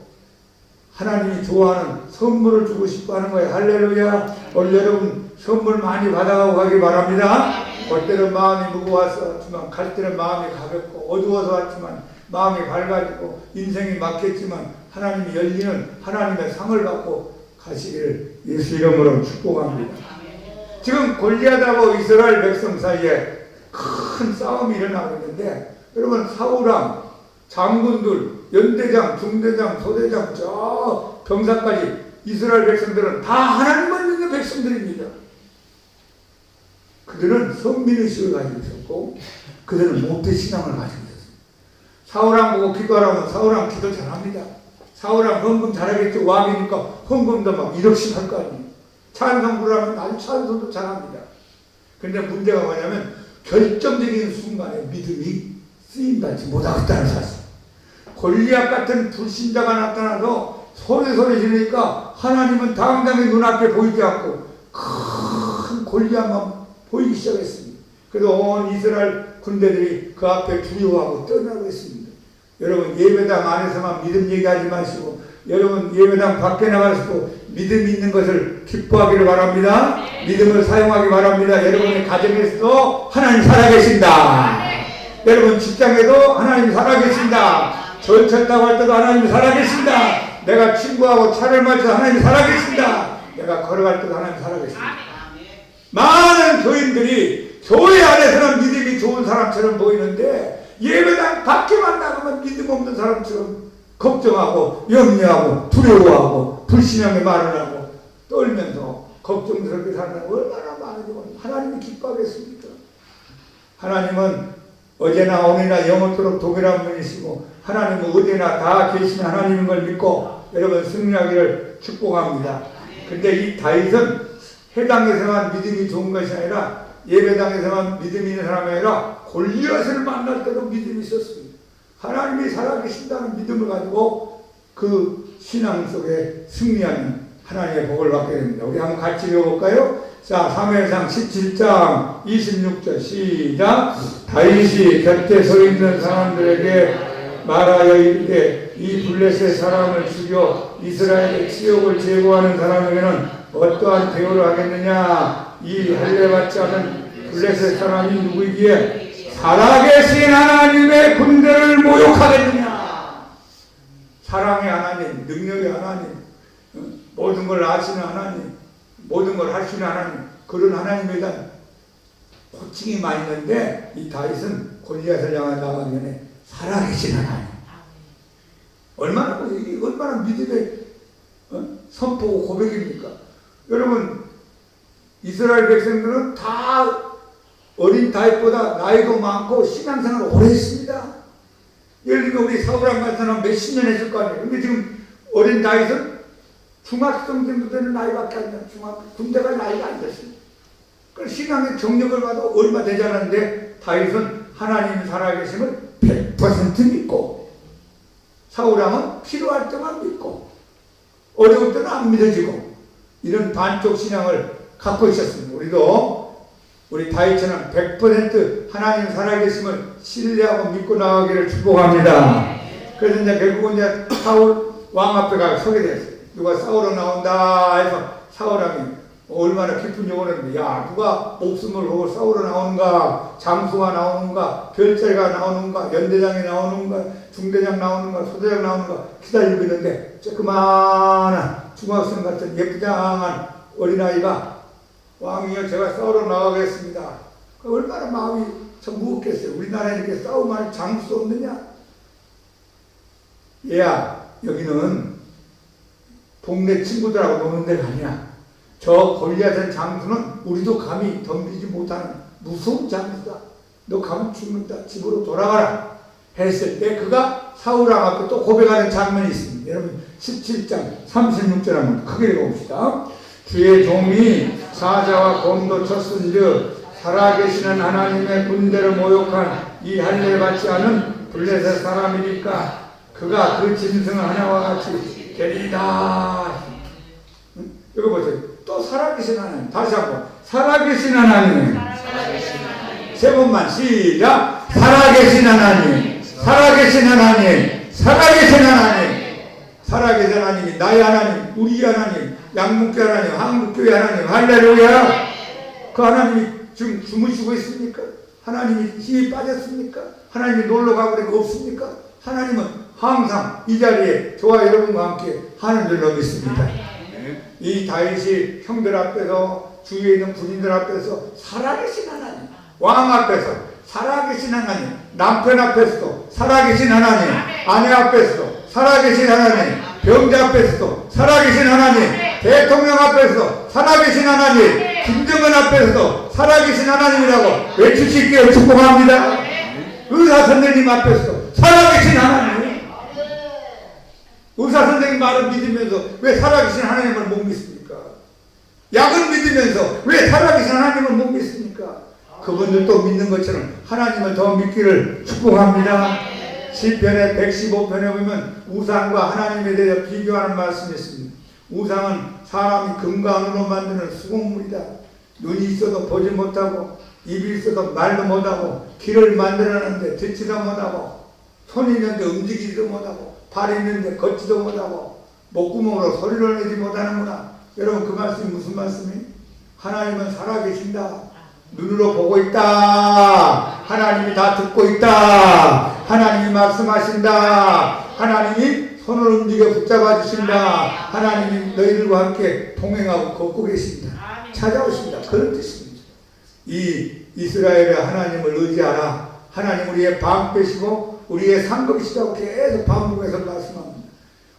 하나님이 좋아하는 선물을 주고 싶어 하는 거예요. 할렐루야. 오늘 여러분 선물 많이 받아가고 가기 바랍니다. 올 때는 마음이 무거워서 왔지만 갈 때는 마음이 가볍고 어두워서 왔지만 마음이 밝아지고 인생이 막혔지만 하나님이 열리는 하나님의 상을 받고 가시기를 예수 이름으로 축복합니다. 지금 골리앗하고 이스라엘 백성 사이에 큰 싸움이 일어나고 있는데 여러분 사울왕 장군들 연대장 중대장 소대장 저 병사까지 이스라엘 백성들은 다 하나님만 믿는 백성들입니다. 그들은 선민의식을 가지고 있었고 그들은 목대신앙을 가지고 있었습니다. 사울왕 보고 기도하라면 사울왕 기도 잘합니다. 사울왕 헌금 잘하겠죠. 왕이니까 헌금도 막 1억씩 할 거 아니에요. 찬송 부르라면 아주 찬송도 잘합니다. 그런데 문제가 뭐냐면 결정적인 순간에 믿음이 쓰임받지 못하겠다는 사실. 골리앗 같은 불신자가 나타나서 소리 지르니까 하나님은 당장의 눈앞에 보이지 않고 큰 골리앗만 보이기 시작했습니다. 그래서 온 이스라엘 군대들이 그 앞에 두려워하고 떠나고 있습니다. 여러분 예배당 안에서만 믿음 얘기하지 마시고 여러분 예배당 밖에 나가서도 믿음 있는 것을 기뻐하기를 바랍니다. 믿음을 사용하기 바랍니다. 여러분의 가정에서도 하나님 살아계신다. 여러분 직장에도 하나님 살아계신다. 절쳤다고 할 때도 하나님 살아계신다. 내가 친구하고 차를 마셔서 하나님 살아계신다. 내가 걸어갈 때도 하나님 살아계신다. 많은 교인들이 교회 안에서는 믿음이 좋은 사람처럼 보이는데 예배당 밖에만 나가면 믿음 없는 사람처럼 걱정하고 염려하고 두려워하고 불신앙의 말을 하고 떨면서 걱정스럽게 사는 얼마나 많은지 하나님이 기뻐하겠습니까? 하나님은 어제나 오늘이나 영원토록 동일한 분이시고 하나님은 어디나 다 계신 하나님인 걸 믿고 여러분 승리하기를 축복합니다. 근데 이 다윗은 해당에서만 믿음이 좋은 것이 아니라 예배당에서만 믿음이 있는 사람이 아니라 골리앗을 만날 때도 믿음이 있었습니다. 하나님이 살아계신다는 믿음을 가지고 그 신앙 속에 승리하는 하나님의 복을 받게 됩니다. 우리 한번 같이 읽어볼까요? 자, 사무엘상 17장 26절 시작. 다윗이 곁에 서 있는 사람들에게 말하여 이르되 이 블레셋 사람을 죽여 이스라엘의 치욕을 제거하는 사람에게는 어떠한 대우를 하겠느냐. 이 할례받지 않은 블레셋 사람이 누구이기에 살아계신 하나님의 군대를 모욕하겠느냐. 사랑의 하나님, 능력의 하나님, 모든 걸 아시는 하나님, 모든 걸 하시는 하나님, 그런 하나님에 대한 호칭이 많이 있는데 이 다윗은 골리앗을 향해 나가기 전에 살아계신 하나님. 얼마나 믿음의 선포고 고백입니까? 여러분 이스라엘 백성들은 다 어린 다윗보다 나이도 많고 신앙생활을 오래 했습니다. 예를 들면 우리 사울왕 같은 사람 몇십 년 했을 거 아니에요. 근데 지금 어린 다윗은 중학생 정도 되는 나이밖에 안 돼요. 군대가 나이가 안 됐습니다. 그 신앙의 정력을 봐도 얼마 되지 않았는데 다윗은 하나님 살아계심을 100% 믿고 사울왕은 필요할 때만 믿고 어려울 때는 안 믿어지고 이런 반쪽 신앙을 갖고 있었습니다. 우리 다윗처럼 100% 하나님 살아계심을 신뢰하고 믿고 나가기를 축복합니다. 그래서 이제 결국은 이제 사울 왕 앞에 가 서게 됐어요. 누가 싸우러 나온다 해서 사울왕이 얼마나 깊은 용어를 했는데, 야, 누가 목숨을 걸고 싸우러 나오는가, 장수가 나오는가, 별자리가 나오는가, 연대장이 나오는가, 중대장 나오는가, 소대장 나오는가 기다리고 있는데, 조그마한 중학생 같은 예쁘장한 어린아이가 왕이여 제가 싸우러 나가겠습니다. 얼마나 마음이 참 무겁겠어요. 우리나라에 이렇게 싸움할 장수 없느냐? 얘야, 여기는 동네 친구들하고 노는 데가 아니야. 저 골리앗의 장수는 우리도 감히 덤비지 못하는 무서운 장수다. 너 가면 죽는다. 집으로 돌아가라. 했을 때 그가 사울왕 앞에 또 고백하는 장면이 있습니다. 여러분 17장 36절 한번 크게 읽어봅시다. 주의 종이 사자와 곰도 쳤은즉 살아계시는 하나님의 군대를 모욕한 이 할례 받지 않은 블레셋 사람이니까 그가 그 짐승 하나와 같이 되리이다. 이거 보세요. 또 살아계신 하나님. 다시 한번 살아계신 하나님. 세 번만 시작. 살아계신 하나님. 살아계신 하나님. 살아계신 하나님. 살아계신 하나님이 나의 하나님, 우리 하나님, 양문교 하나님, 한국교회 하나님. 할렐루야. 그 하나님이 지금 주무시고 있습니까? 하나님이 힘이 빠졌습니까? 하나님이 놀러가고 그런 거 없습니까? 하나님은 항상 이 자리에 저와 여러분과 함께 하는 줄로 믿습니다. 이 다윗이 형들 앞에서 주위에 있는 군인들 앞에서 살아계신 하나님, 왕 앞에서 살아계신 하나님, 남편 앞에서도 살아계신 하나님, 아내 앞에서도 살아계신 하나님, 병자 앞에서도 살아계신 하나님, 대통령 앞에서도 살아계신 하나님, 김정은 앞에서도 살아계신 하나님이라고 외칠 수 있게 축복합니다. 의사 선생님 앞에서도 살아계신 하나님. 의사 선생님 말을 믿으면서 왜 살아계신 하나님을 못 믿습니까? 약을 믿으면서 왜 살아계신 하나님을 못 믿습니까? 그분들도 믿는 것처럼 하나님을 더 믿기를 축복합니다. 시편의 115편에 보면 우상과 하나님에 대해 비교하는 말씀이 있습니다. 우상은 사람이 금과 은으로 만드는 수공물이다. 눈이 있어도 보지 못하고 입이 있어도 말도 못하고 길을 만들어내는데 듣지도 못하고 손이 있는데 움직이지도 못하고 발이 있는데 걷지도 못하고 목구멍으로 소리를 내지 못하는구나. 여러분 그 말씀이 무슨 말씀이? 하나님은 살아계신다. 눈으로 보고 있다. 하나님이 다 듣고 있다. 하나님이 말씀하신다. 하나님이 손을 움직여 붙잡아 주신다. 하나님이 너희들과 함께 동행하고 걷고 계십니다. 찾아오십니다. 그런 뜻입니다. 이 이스라엘의 하나님을 의지하라. 하나님 우리의 방패시고 우리의 상급이시다고 계속 반복해서 말씀합니다.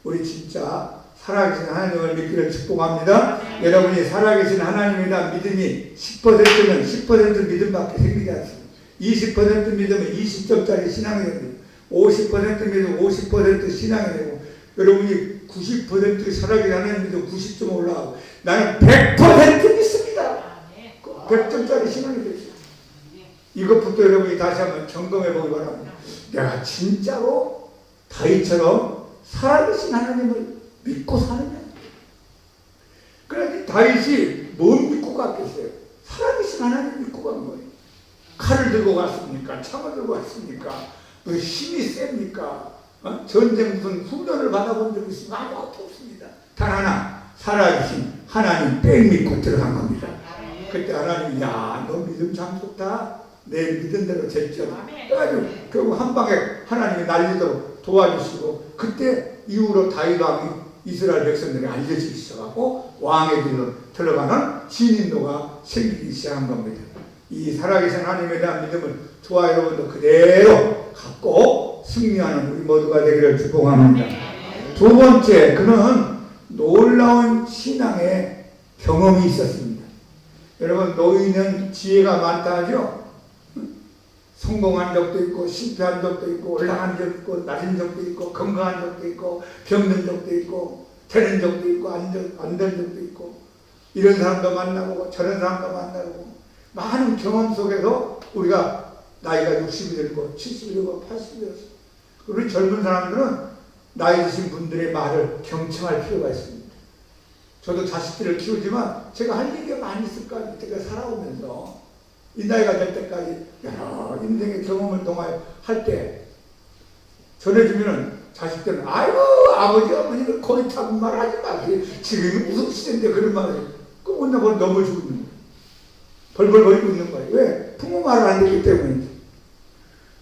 우리 진짜 살아계신 하나님을 믿기를 축복합니다. 여러분이 살아계신 하나님에 대한 믿음이 10%면 10% 믿음밖에 생기지 않습니다. 20% 믿으면 20점짜리 신앙이 됩니다. 50% 믿으면 50% 신앙이 되고, 여러분이 90% 살아계신 하나님 믿으면 90점 올라가고, 나는 100% 믿습니다. 100점짜리 신앙이 되죠. 이것부터 여러분이 다시 한번 점검해 보기 바랍니다. 내가 진짜로 다윗처럼 살아계신 하나님을 믿고 사느냐? 그런데 다윗이 뭘 믿고 갔겠어요? 살아계신 하나님 믿고 간 거예요. 칼을 들고 갔습니까? 창을 들고 갔습니까? 무슨 힘이 셉니까? 전쟁 무슨 훈련을 받아본 적이 있습니까? 아무것도 없습니다. 단 하나, 살아계신 하나님 뺑 믿고 들어간 겁니다. 그때 하나님이 야, 너 믿음 참 좋다. 내 믿은 대로 됐죠. 그래가지고 결국 한 방에 하나님이 날리도록 도와주시고, 그때 이후로 다윗 왕이 이스라엘 백성들이 알려지기 시작하고 왕의 길로 들어가는 진인도가 생기기 시작한 겁니다. 이 살아계신 하나님에 대한 믿음을 저와 여러분도 그대로 갖고 승리하는 우리 모두가 되기를 축복합니다. 두 번째, 그는 놀라운 신앙의 경험이 있었습니다. 여러분, 노인은 지혜가 많다 하죠? 성공한 적도 있고 실패한 적도 있고 올라간 적도 있고 낮은 적도 있고 건강한 적도 있고 병든 적도 있고 되는 적도 있고 안 된 적도 있고, 이런 사람도 만나고 저런 사람도 만나고 많은 경험 속에서 우리가 나이가 60이 되고 70이 되고 80이 되었어. 우리 젊은 사람들은 나이 드신 분들의 말을 경청할 필요가 있습니다. 저도 자식들을 키우지만 제가 할 얘기가 많이 있을 거 아니에요. 제가 살아오면서 이 나이가 될 때까지 여러 인생의 경험을 통하여 할 때 전해주면은 자식들은 아유 아버지 어머니는 고리타분 말하지 마세요. 지금은 무슨 시대인데 그런 말을 그 혼자 넘어지고 있는 거예요. 벌벌 벌고 있는 거예요. 왜? 부모 말을 안 듣기 때문이죠.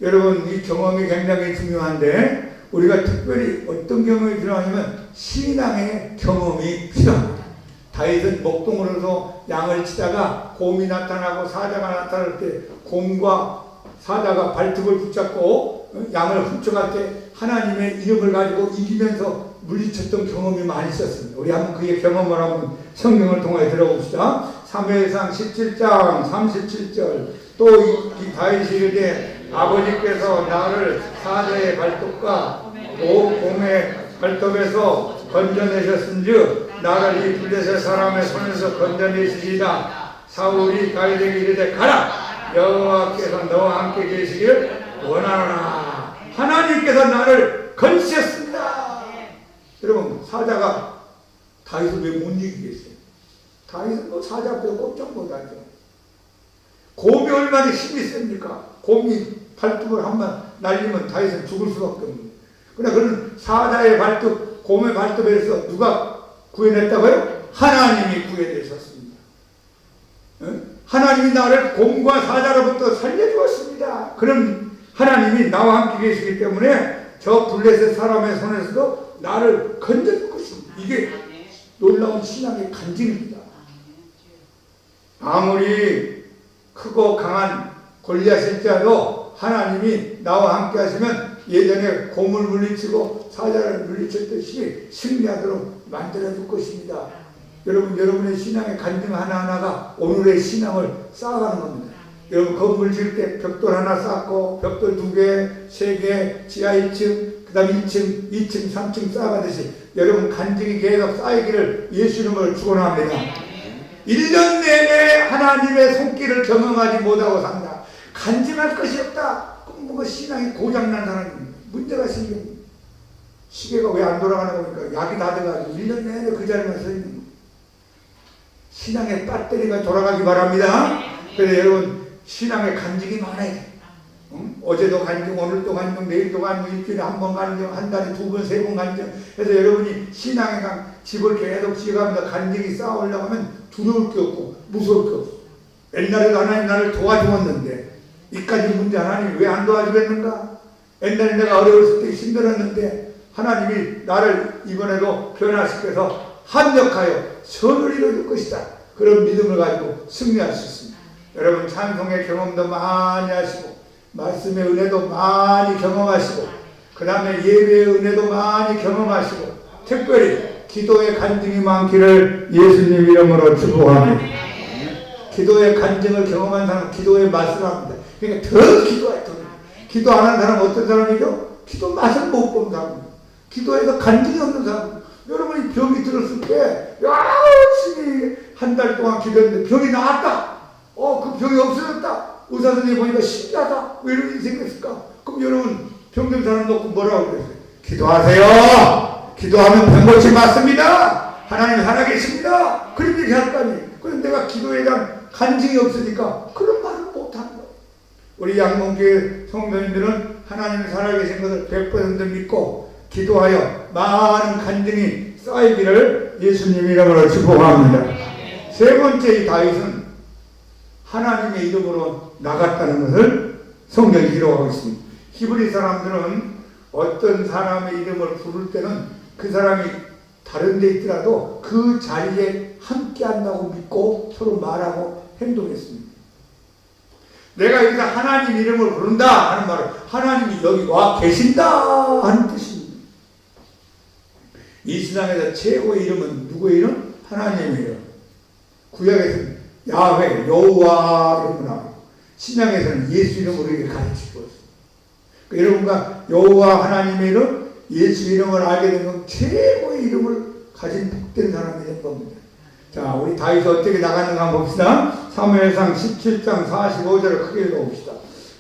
여러분 이 경험이 굉장히 중요한데 우리가 특별히 어떤 경험이 필요하냐면 신앙의 경험이 필요합니다. 다윗은 목동으로서 양을 치다가 곰이 나타나고 사자가 나타날 때 곰과 사자가 발톱을 붙잡고 양을 훔쳐갈 때 하나님의 이름을 가지고 이기면서 물리쳤던 경험이 많이 있었습니다. 우리 한번 그의 경험을 한번 성경을 통해 들어봅시다. 사무엘상 17장 37절 또 이 다윗이 이르되 아버지께서 나를 사자의 발톱과 곰의 발톱에서 건져내셨은즉 나를 이 블레셋 사람의 손에서 건져내시리다. 사울이 다윗에게 이르되 가라 여호와께서 너와 함께 계시길 원하노라. 하나님께서 나를 건지셨습니다. 여러분 사자가 다윗을 왜 못 이기겠어요? 다윗은 뭐 사자 앞에서 꼼짝 못하죠. 곰이 얼마나 힘이 셉니까? 곰이 발톱을 한번 날리면 다윗은 죽을 수밖에 없는. 그러나 그는 사자의 발톱, 곰의 발톱에서 누가 구해냈다고요? 하나님이 구해내셨습니다. 하나님이 나를 곰과 사자로부터 살려주었습니다. 그럼 하나님이 나와 함께 계시기 때문에 저 블레셋 사람의 손에서도 나를 건져줄 것입니다. 이게 놀라운 신앙의 간증입니다. 아무리 크고 강한 골리앗일지라도 하나님이 나와 함께 하시면 예전에 곰을 물리치고 사자를 물리쳤듯이 승리하도록 만들어줄 것입니다. 여러분의 신앙의 간증 하나하나가 오늘의 신앙을 쌓아가는 겁니다. 여러분 건물 지을 때 벽돌 하나 쌓고 벽돌 2개, 3개, 지하 1층, 그 다음 1층, 2층, 3층 쌓아가듯이 여러분 간증이 계속 쌓이기를 예수 이름으로 축원합니다. 1년 내내 하나님의 손길을 경험하지 못하고 산다. 간증할 것이 없다. 그럼 뭔가 신앙이 고장난 사람입니다. 문제가 생깁니다. 시계가 왜 안 돌아가는 겁니까? 약이 다 돼가지고 1년 내내 그 자리만 서 있는 거예요. 신앙의 배터리가 돌아가기 바랍니다. 그래서 여러분 신앙의 간증이 많아야 돼요. 어제도 간증, 오늘도 간증, 내일도 간증, 일주일에 한 번 간증, 한 달에 2번, 3번 간증. 그래서 여러분이 신앙의 집을 계속 지어가면서 간증이 쌓아올라가면 두려울 게 없고 무서울 게 없어. 옛날에도 하나님 나를 도와주었는데 이까지 문제 하나님이 왜 안 도와주겠는가? 옛날에 내가 어려웠을 때 힘들었는데 하나님이 나를 이번에도 변화시켜서 합력하여 선을 이루어줄 것이다. 그런 믿음을 가지고 승리할 수 있습니다. 여러분 찬송의 경험도 많이 하시고 말씀의 은혜도 많이 경험하시고 그 다음에 예배의 은혜도 많이 경험하시고 특별히 기도의 간증이 많기를 예수님 이름으로 축복합니다. 기도의 간증을 경험한 사람은 기도의 맛을 합니다. 그러니까 더 기도해. 기도 안 하는 사람은 어떤 사람이죠? 기도 맛을 못 보는 사람입니다. 기도에서 간증이 없는 사람. 여러분이 병이 들었을 때 열심히 한 달 동안 기도했는데 병이 나았다. 그 병이 없어졌다. 의사 선생님이 보니까 신기하다. 왜 이런 일이 생겼을까? 그럼 여러분 병든 사람 놓고 뭐라고 그랬어요? 기도하세요. 기도하면 병 고치 맞습니다. 하나님 살아계십니다. 그런 얘기 할 거 아니에요. 그런데 내가 기도에 대한 간증이 없으니까 그런 말을 못하는 거예요. 우리 양봉교회 성도님들은 하나님이 살아계신 것을 100% 믿고 기도하여 많은 간증이 쌓이기를 예수님 이름으로 축복합니다. 세 번째 이 다윗은 하나님의 이름으로 나갔다는 것을 성경이 기록하고 있습니다. 히브리 사람들은 어떤 사람의 이름을 부를 때는 그 사람이 다른 데 있더라도 그 자리에 함께 한다고 믿고 서로 말하고 행동했습니다. 내가 여기서 하나님 이름을 부른다 하는 말은 하나님이 여기 와 계신다 하는 뜻입니다. 이 세상에서 최고의 이름은 누구의 이름? 하나님의 이름. 구약에서는 야훼, 여호와 이름을 하고 신약에서는 예수 이름으로 이렇게 가르치고 있습니다. 여러분과 여호와 하나님의 이름, 예수 이름을 알게 되면 최고의 이름을 가진 복된 사람이 된 겁니다. 자, 우리 다윗이 어떻게 나갔는가 한번 봅시다. 사무엘상 17장 45절을 크게 읽어봅시다.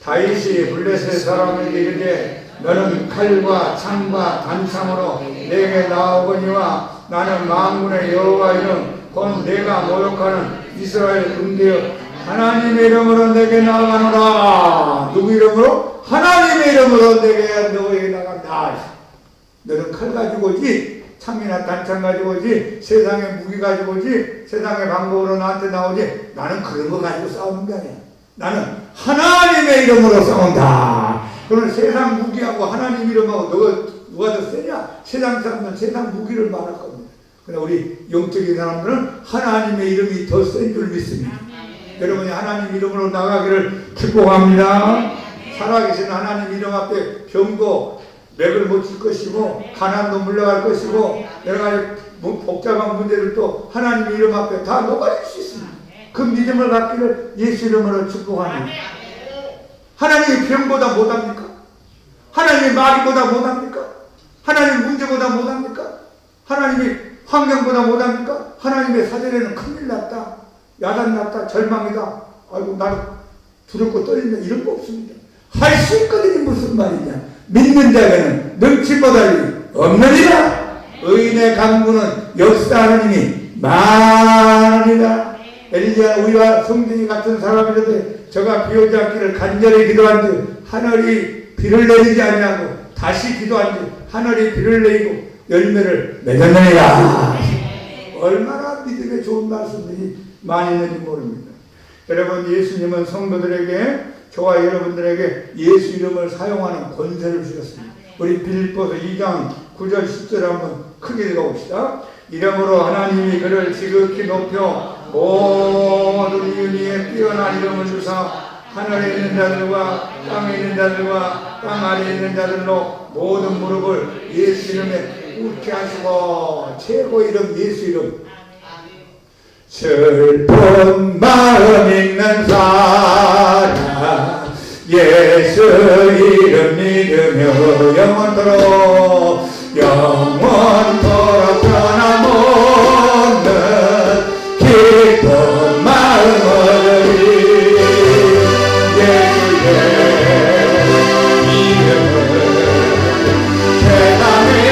다윗이 블레셋 사람에게 이르되 너는 칼과 창과 단창으로 내게 나오거니와 나는 만군의 여호와 이름 곧 내가 모욕하는 이스라엘 응대여 하나님의 이름으로 내게 나아가노라. 누구 이름으로? 하나님의 이름으로 내게 너에게 나간다. 너는 칼 가지고 오지, 창이나 단창 가지고 오지, 세상의 무기 가지고 오지, 세상의 방법으로 나한테 나오지. 나는 그런 거 가지고 싸우는 게 아니야. 나는 하나님의 이름으로 싸운다. 그러면 세상 무기하고 하나님 이름하고 누가 더 세냐? 세상 사람들은 세상 무기를 말할 겁니다. 그러나 우리 영적인 사람들은 하나님의 이름이 더 센 줄 믿습니다. 여러분이 하나님 이름으로 나가기를 축복합니다. 살아계신 하나님 이름 앞에 병도 맥을 못 칠 것이고 가난도 물러갈 것이고 여러 가지 복잡한 문제들도 하나님 이름 앞에 다 녹아질 수 있습니다. 그 믿음을 갖기를 예수 이름으로 축복합니다. 하나님이 병보다 못합니까? 하나님이 마귀보다 못합니까? 하나님이 문제보다 못합니까? 하나님이 환경보다 못합니까? 하나님의 사전에는 큰일 났다, 야단 났다, 절망이다, 아이고 나는 두렵고 떨린다, 이런 거 없습니다. 할 수 있거든요. 무슨 말이냐? 믿는 자에게는 능치보다리 없느니라. 의인의 강구는 역사하는 힘이 많으리라. 엘리야 우리와 성전이 같은 사람이라도 저가 비 오지 않기를 간절히 기도한 듯 하늘이 비를 내리지 아니하고 다시 기도한 듯 하늘이 비를 내리고 열매를 맺었느니라. 얼마나 믿음에 좋은 말씀들이 많이 있는지 모릅니다. 여러분, 예수님은 성도들에게, 저와 여러분들에게 예수 이름을 사용하는 권세를 주셨습니다. 우리 빌립보서 2장 9절 10절 한번 크게 읽어봅시다. 이름으로 하나님이 그를 지극히 높여 모든 이름 위에 뛰어난 이름을 주사 하늘에 있는 자들과 땅에 있는 자들과 땅 아래에 있는 자들로 모든 무릎을 예수 이름에 꿇게 하시고, 최고 이름 예수 이름. 슬픈 마음 있는 사람 예수 이름 믿으며 영원토록 변함없는 기쁜 마음을 예수의 이름을 세상의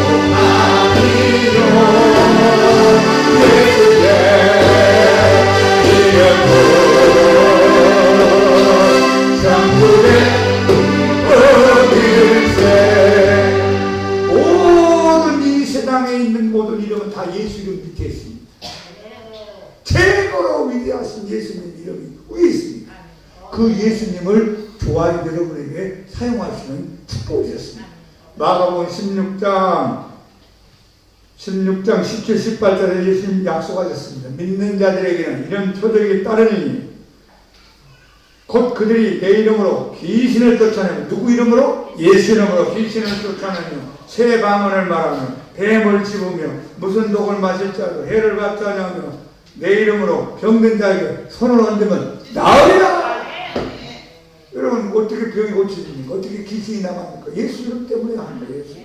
소망이요 예수의 이름으로 천국의 모든 이 세상에 있는 모든 이름은 다 예수 이름 밑에 있습니다. 최고로 위대하신 예수님 이름이 위에 있습니다. 그 예수님을 좋아하는 여러분에게 사용하시는 축복이었습니다. 마가복음 16장 17, 18절에 예수님 약속하셨습니다. 믿는 자들에게는 이런 표적이 따르니 곧 그들이 내 이름으로 귀신을 쫓아내며, 누구 이름으로? 예수 이름으로 귀신을 쫓아내며 새 방언을 말하며 뱀을 집으며 무슨 독을 마실 자도 해를 받지 아니하며 내 이름으로 병든 자에게 손을 얹으면 나으리라. 여러분, 어떻게 병이 고쳐집니까? 어떻게 귀신이 나갑니까? 예수 이름 때문에 하는 거예요. 예수.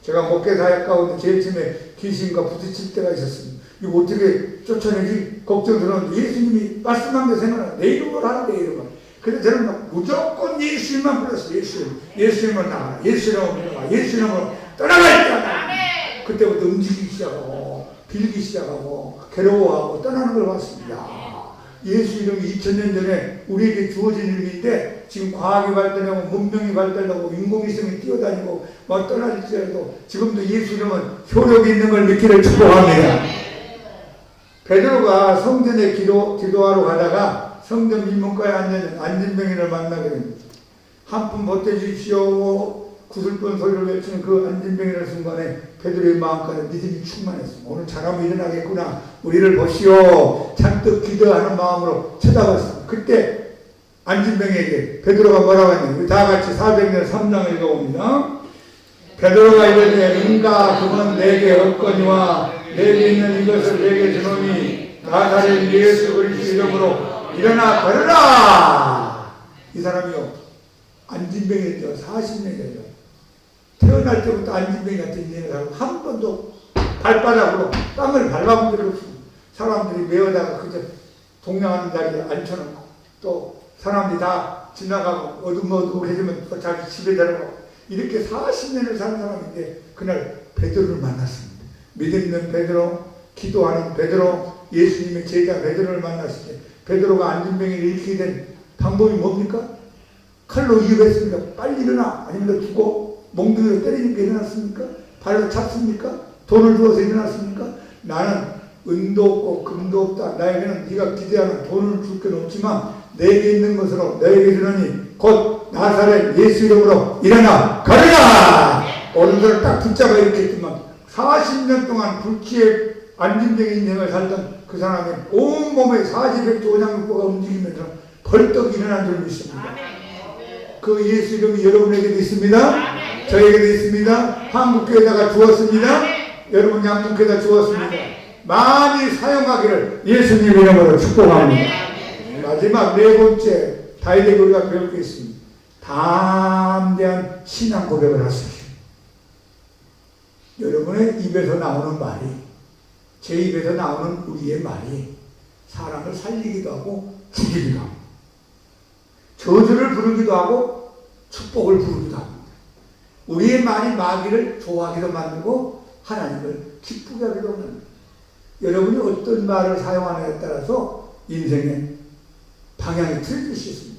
제가 목회사역 가운데 제일 처음에 귀신과 부딪힐 때가 있었습니다. 이거 어떻게 쫓아내지? 걱정스러운데 예수님이 말씀한 게 생각나. 내 이름으로 하라, 내 이름으로. 그래서 저는 무조건 예수 이름만 불렀어요. 예수 이름. 예수 이름으로 나가라. 예수 이름으로 나가라. 예수 이름으로 떠나갈지어다. 그때부터 움직이기 시작하고 빌기 시작하고 괴로워하고 떠나는 걸 봤습니다. 예수 이름이 2000년 전에 우리에게 주어진 이름인데 지금 과학이 발달하고 문명이 발달하고 인공위성이 뛰어다니고 막 떠날지라도 지금도 예수 이름은 효력이 있는 걸 믿기를 축복합니다. 베드로가 성전에 기도하러 가다가 성전 민문가에 앉은 안진병인을 만나게 됩니다. 한 푼 보태주십시오. 구슬픈 소리를 외치는 그 안진병이라는 순간에 베드로의 마음까지 믿음이 충만했습니다. 오늘 잘하면 일어나겠구나. 우리를 보시오. 잔뜩 기도하는 마음으로 쳐다봤습니다. 그때 안진병에게 베드로가 뭐라고 했냐면, 다 같이 400년 3장을 읽어봅니다. 베드로가 이르되 인가 그건 내게 없거니와 내게 있는 이것을 내게 주노니 나사렛 예수 그리스도 이름으로 일어나 걸으라. 이 사람이요, 안진병이었죠. 40년이었죠. 태어날 때부터 안진병이 같은 인생을 살고 한 번도 발바닥으로 땅을 밟아본 적이 없습니다. 사람들이 메어다가 그저 동양하는 자리에 앉혀놓고 또 사람들이 다 지나가고 어두워지면 또 자기 집에 데려가고 이렇게 40년을 산 사람인데 그날 베드로를 만났습니다. 믿음 있는 베드로, 기도하는 베드로, 예수님의 제자 베드로를 만났을 때 베드로가 안진병을 일으키게 된 방법이 뭡니까? 칼로 이유했습니까? 빨리 일어나. 아니면 너 죽어? 몽둥이로 때리니까 일어났습니까? 발로 찼습니까? 돈을 주어서 일어났습니까? 나는 은도 없고 금도 없다. 나에게는 네가 기대하는 돈을 줄 건 없지만 내게 있는 것으로 너에게 주노니 곧 나사렛 예수 이름으로 일어나 가르라. 오른손을 딱 붙잡아 일으켰지만 40년 동안 불치에 안진병의 인생을 살던 그 사람의 온몸에 40의 오장육부가 움직이면서 벌떡 일어난 줄 믿습니다. 그 예수 이름이 여러분에게도 있습니다. 저에게도 있습니다. 한국교회에다가 주었습니다. 여러분 양국교회에다 주었습니다. 많이 사용하기를 예수님 이름으로 축복합니다. 마지막 네 번째 다윗에게 우리가 배울 게 있습니다. 담대한 신앙 고백을 하십시오. 여러분의 입에서 나오는 말이, 제 입에서 나오는 우리의 말이 사람을 살리기도 하고 죽이기도 합니다. 저주를 부르기도 하고 축복을 부르기도 합니다. 우리의 말이 마귀를 좋아하기도 만들고 하나님을 기쁘게 하기도 합니다. 여러분이 어떤 말을 사용하느냐에 따라서 인생의 방향이 틀릴 수 있습니다.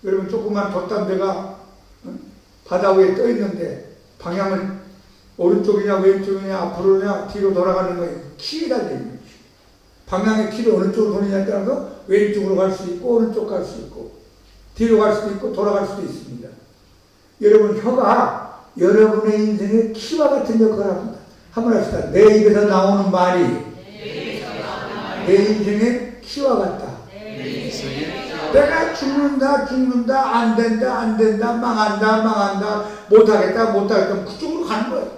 여러분 조그만 돛담배가 바다 위에 떠 있는데 방향을 오른쪽이냐 왼쪽이냐 앞으로냐 뒤로 돌아가는 거에 키에 달려있는 거죠. 방향의 키를 어느 쪽으로 돌리냐에 따라서 왼쪽으로 갈 수 있고 오른쪽 갈 수 있고 뒤로 갈 수도 있고 돌아갈 수도 있습니다. 여러분 혀가 여러분의 인생의 키와 같은 역할을 합니다. 한번 합시다. 내 입에서 나오는 말이 내 인생의 키와 같다. 내가 죽는다 안된다 망한다 못하겠다 그쪽으로 가는 거예요.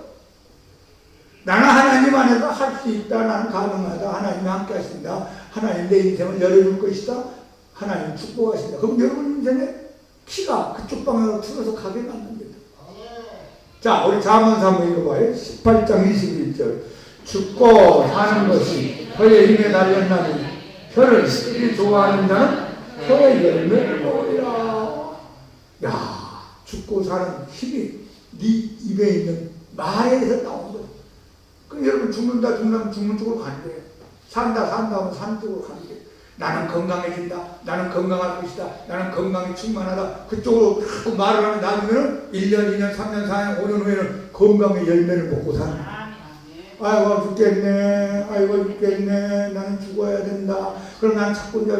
나는 하나님 안에서 할 수 있다. 나는 가능하다. 하나님이 함께 하신다. 하나님 내 인생을 열어줄 것이다. 하나님 축복하신다. 그럼 여러분 인생의 키가 그쪽 방향으로 틀어서 가게 만듭니다. 자, 우리 잠언서 한번 읽어봐요. 18장 21절. 죽고 사는 것이 혀의 힘에 달렸나니 혀를 쓰기 좋아하는 자는 혀의 열매를 먹으리라. 야, 죽고 사는 힘이 네 입에 있는 말에서 나오는 거예요. 그럼 여러분 죽는다 죽는 쪽으로 가는 거예요. 산다 하면 산 쪽으로 가는 거예요. 나는 건강해진다. 나는 건강할 것이다. 나는 건강이 충만하다. 그쪽으로 자꾸 말을 하면 나중에는 1년, 2년, 3년, 4년, 5년 후에는 건강의 열매를 먹고 사는 거예요. 아이고 죽겠네. 나는 죽어야 된다. 그럼 나는 자꾸 이제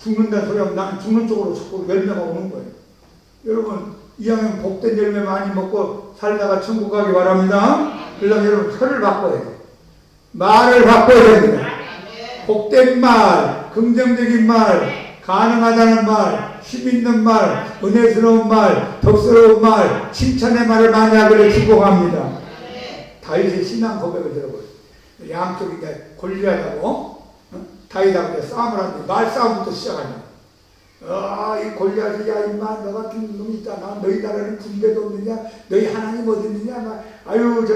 죽는다 소리 하면 나는 죽는 쪽으로 자꾸 열매가 오는 거예요. 여러분 이왕이면 복된 열매 많이 먹고 살다가 천국 가기 바랍니다. 그러면 여러분 혀를 바꿔야 돼요. 말을 바꿔야 됩니다. 복된 말, 긍정적인 말, 가능하다는 말, 힘있는 말, 은혜스러운 말, 덕스러운 말, 칭찬의 말을 많이 하기를 축복합니다. 다윗의 신앙 고백을 들어보세요. 양쪽이 이제 골리앗하고 다윗하고 이제 싸움을 하는데 말싸움부터 시작합니다. 이 골리앗이 야 임마 너 같은 놈이 있다. 너희 나라는 군대도 없느냐? 너희 하나님 어디 있느냐? 아유 저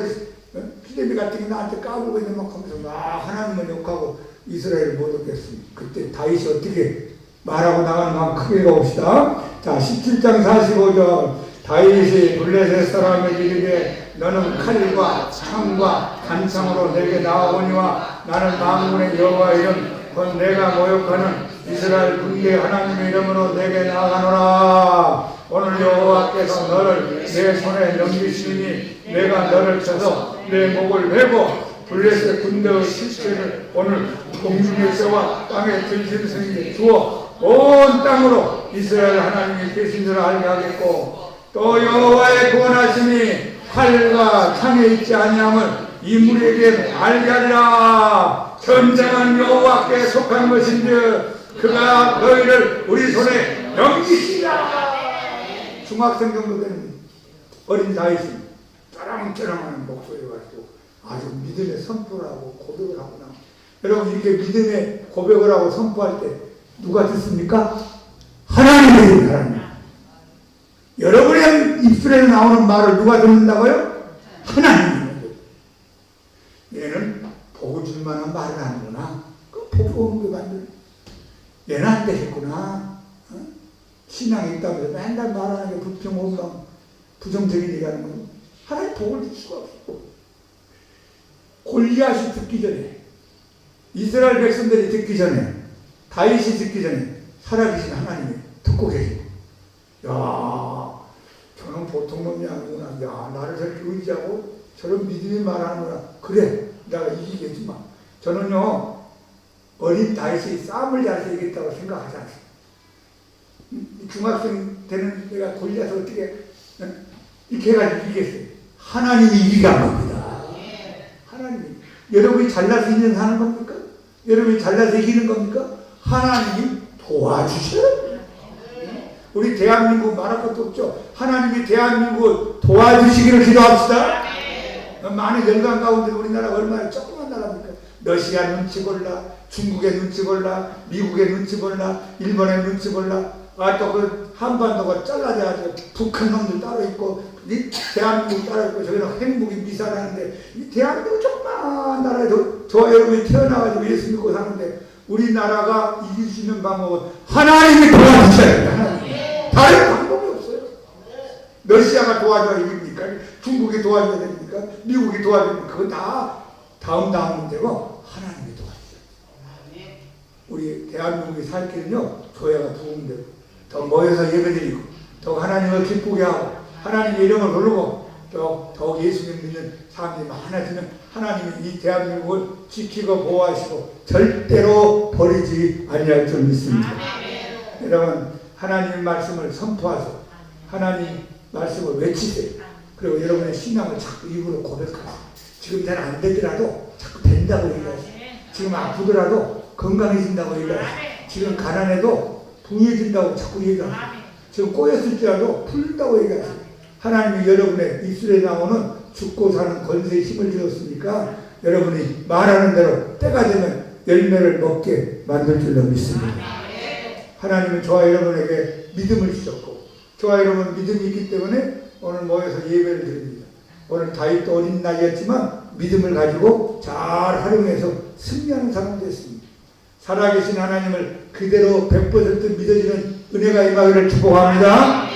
피레미 같은 게 나한테 까불고 있는 막 하면서 막 하나님을 욕하고 이스라엘을 못 얻겠습니다. 그때 다윗이 어떻게 말하고 나가는가 한번 크게 읽어봅시다. 자 17장 45절 다윗이 블레셋 사람에게 이르되 너는 칼과 창과 단창으로 내게 나아오니와 나는 만군의 여호와의 이름 곧 내가 모욕하는 이스라엘 군대 하나님의 이름으로 내게 나아가노라. 오늘 여호와께서 너를 내 손에 넘기시니 내가 너를 쳐서 내 목을 베고 블레셋 군대의 실체를 오늘 공중에서와 땅에 들짐승에게 주어 온 땅으로 이스라엘 하나님이 계신 줄 알게 하겠고 또 여호와의 구원하심이 칼과 창에 있지 아니함을 이 무리에게 알게 하리라. 전쟁은 여호와께 속한 것인즉 그가 너희를 우리 손에 넘기시리라. 중학생 정도 되는 어린 다윗이 쩌랑쩌랑하는 목소리를 가지고 아주 믿음의 선포를 하고 고백을 하구나. 여러분 이렇게 믿음의 고백을 하고 선포할 때 누가 듣습니까? 하나님이 하나님. 여러분의 입술에서 나오는 말을 누가 듣는다고요? 하나님이. 얘는 복을 줄 만한 말을 하는구나. 그 복이 오는 게 만들. 얘는 안 되겠구나. 신앙이 있다면서 맨날 말하는 게 불평, 부정적인 얘기하는 건 하나님 복을 줄 수가 없어. 골리앗이 듣기 전에, 이스라엘 백성들이 듣기 전에, 다윗이 듣기 전에 살아계신 하나님이 듣고 계시고, 야, 저는 보통 놈이 아니구나. 야, 나를 저렇게 의지하고 저런 믿음이 말하는구나. 그래, 내가 이기겠지만 저는요, 어린 다윗이 싸움을 잘해서 이겼다고 생각하지 않습니다. 중학생 되는 내가 골리앗을 어떻게 이렇게 해가지고 이기겠어요. 하나님이 이기게 한 겁니다. 하나님이. 여러분이 잘나서 이기는 하는 겁니까? 여러분이 잘나서 이기는 겁니까? 하나님이 도와주셔요. 우리 대한민국 말할 것도 없죠. 하나님이 대한민국을 도와주시기를 기도합시다. 많은 영광 가운데 우리나라가 얼마나 조그만 나라입니까? 러시아 눈치 볼라, 중국의 눈치 볼라, 미국의 눈치 볼라, 일본의 눈치 볼라, 또 그 한반도가 잘라져가지고 북한 놈들 따로 있고, 대한민국 따로 있고, 저기는 행복이 미사라는데, 이 대한민국 조그만 나라에 저 여러분이 태어나가지고 예수 믿고 사는데, 우리나라가 이길 수 있는 방법은 하나님이 도와주셔야 돼요. 하나님. 다른 방법이 없어요. 러시아가 도와줘야 이깁니까? 중국이 도와줘야 됩니까? 미국이 도와줘야 됩니까? 그건 다 다음 문제고 하나님이 도와주셔요. 우리 대한민국이 살 길은요, 교회가 부흥되고 더 모여서 예배드리고 더 하나님을 기쁘게 하고 하나님의 이름을 부르고 또 더욱 예수님 믿는 사람들이 많아지면 하나님이 이 대한민국을 지키고 보호하시고 절대로 버리지 아니할 줄 믿습니다. 여러분, 하나님의 말씀을 선포하세요. 하나님 말씀을 외치세요. 그리고 여러분의 신앙을 자꾸 입으로 고백하세요. 지금 잘 안 되더라도 자꾸 된다고 얘기하세요. 지금 아프더라도 건강해진다고 얘기하세요. 지금 가난해도 부유해진다고 자꾸 얘기하세요. 지금 꼬였을지라도 풀린다고 얘기하세요. 하나님이 여러분의 입술에 나오는 죽고 사는 권세에 힘을 주었으니까 여러분이 말하는 대로 때가 되면 열매를 먹게 만들 줄로 믿습니다. 하나님은 저와 여러분에게 믿음을 주셨고 저와 여러분 믿음이 있기 때문에 오늘 모여서 예배를 드립니다. 오늘 다윗도 어린 나이였지만 믿음을 가지고 잘 활용해서 승리하는 사람 됐습니다. 살아계신 하나님을 그대로 100% 믿어지는 은혜가 임하기를 축복합니다.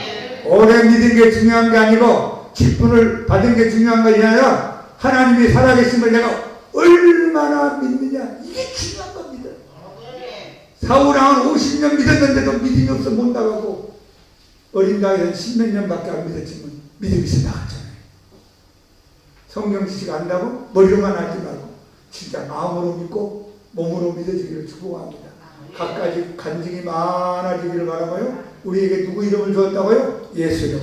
오래 믿은 게 중요한 게 아니고 직분을 받은 게 중요한 것이 아니라 하나님이 살아계심을 내가 얼마나 믿느냐, 이게 중요한 겁니다. 사울왕은 50년 믿었는데도 믿음이 없어 못 나가고 어린 나이에는 10몇 년밖에 안 믿었지만 믿음이 있어 나갔잖아요. 성경 지식 안다고 머리로만 알지 말고 진짜 마음으로 믿고 몸으로 믿어지기를 축복합니다. 갖가지 간증이 많아지기를 바라고요. 우리에게 누구 이름을 주었다고요? 예수 이름.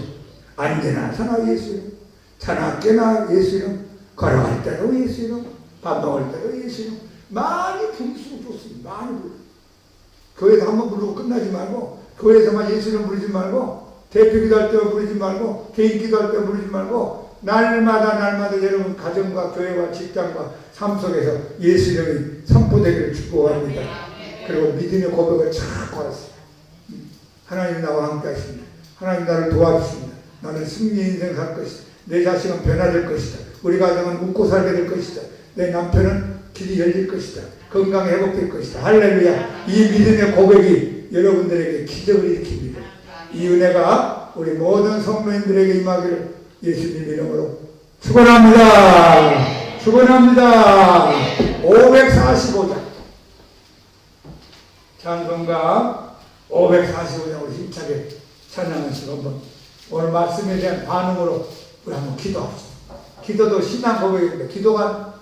안개나 사나 예수 이름. 자나 깨나 예수 이름. 걸어갈 때도 예수 이름. 밥 먹을 때도 예수 이름. 많이 부를수록 좋습니다. 많이 부르. 교회에서 한번 부르고 끝나지 말고 교회에서만 예수 이름 부르지 말고 대표 기도할 때 부르지 말고 개인 기도할 때 부르지 말고 날마다 여러분 가정과 교회와 직장과 삶 속에서 예수 이름이 선포되기를 축복합니다. 그리고 믿음의 고백을 자꾸 하세요. 하나님 나와 함께 하십니다. 하나님 나를 도와주십니다. 나는 승리의 인생 살 것이다. 내 자식은 변화될 것이다. 우리 가정은 웃고 살게 될 것이다. 내 남편은 길이 열릴 것이다. 건강이 회복될 것이다. 할렐루야. 이 믿음의 고백이 여러분들에게 기적을 일으킵니다. 이 은혜가 우리 모든 성도님들에게 임하기를 예수님 이름으로 축원합니다. 축원합니다. 545장 찬송가 545장으로 힘차게 찬양하시고 한번 오늘 말씀에 대한 반응으로 우리 한번 기도합시다. 기도도 신앙 고백입니다. 기도가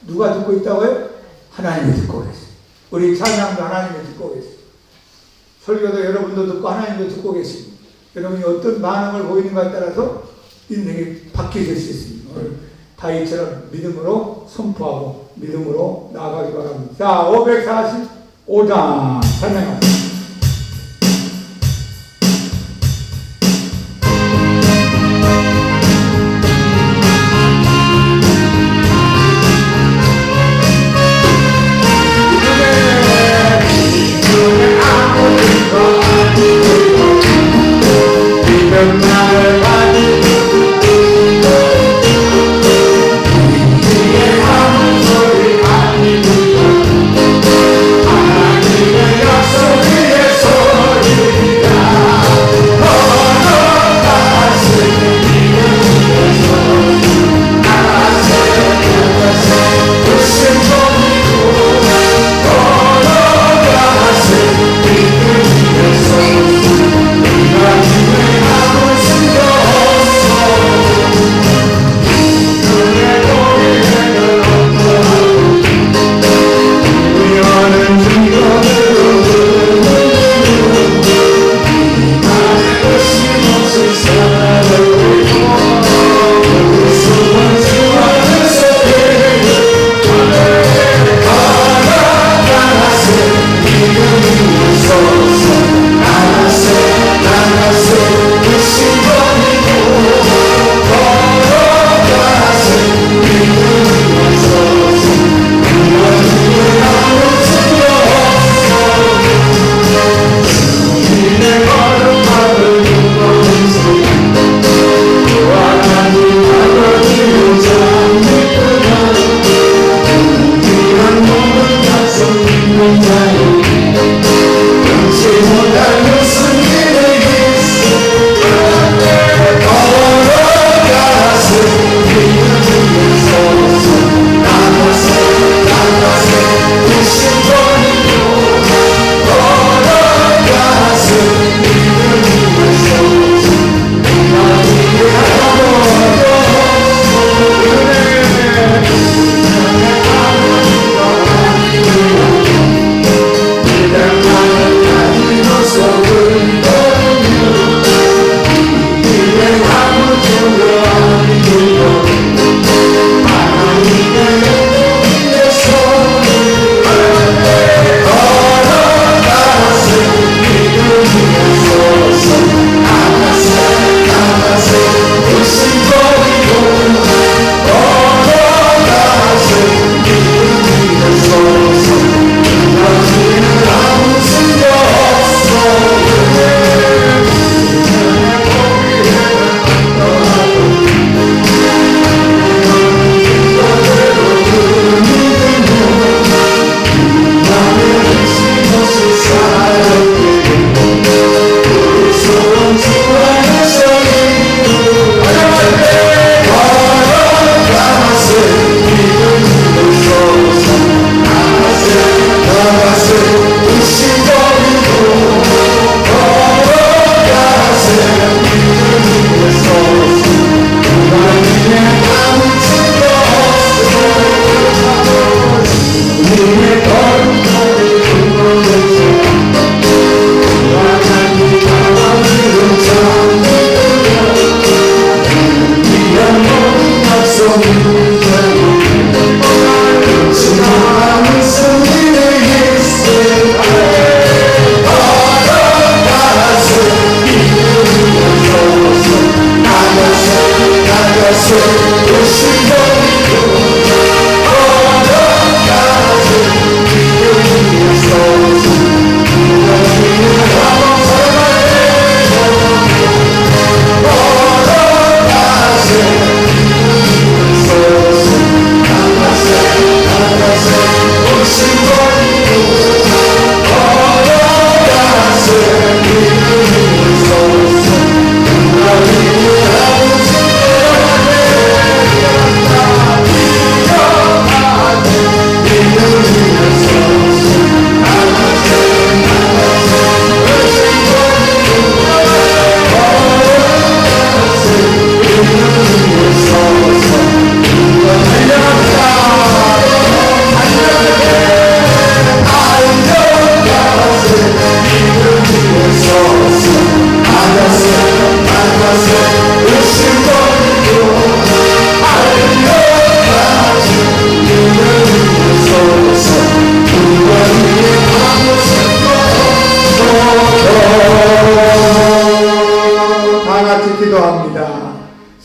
누가 듣고 있다고요? 하나님이 듣고 계세요. 우리 찬양도 하나님이 듣고 계세요. 설교도 여러분도 듣고 하나님도 듣고 계십니다. 여러분이 어떤 반응을 보이는가에 따라서 인생이 바뀌어질 수 있습니다. 오늘 다윗처럼 믿음으로 선포하고 믿음으로 나아가기 바랍니다. 자, 545장 찬양합니다. 하나님의 약속을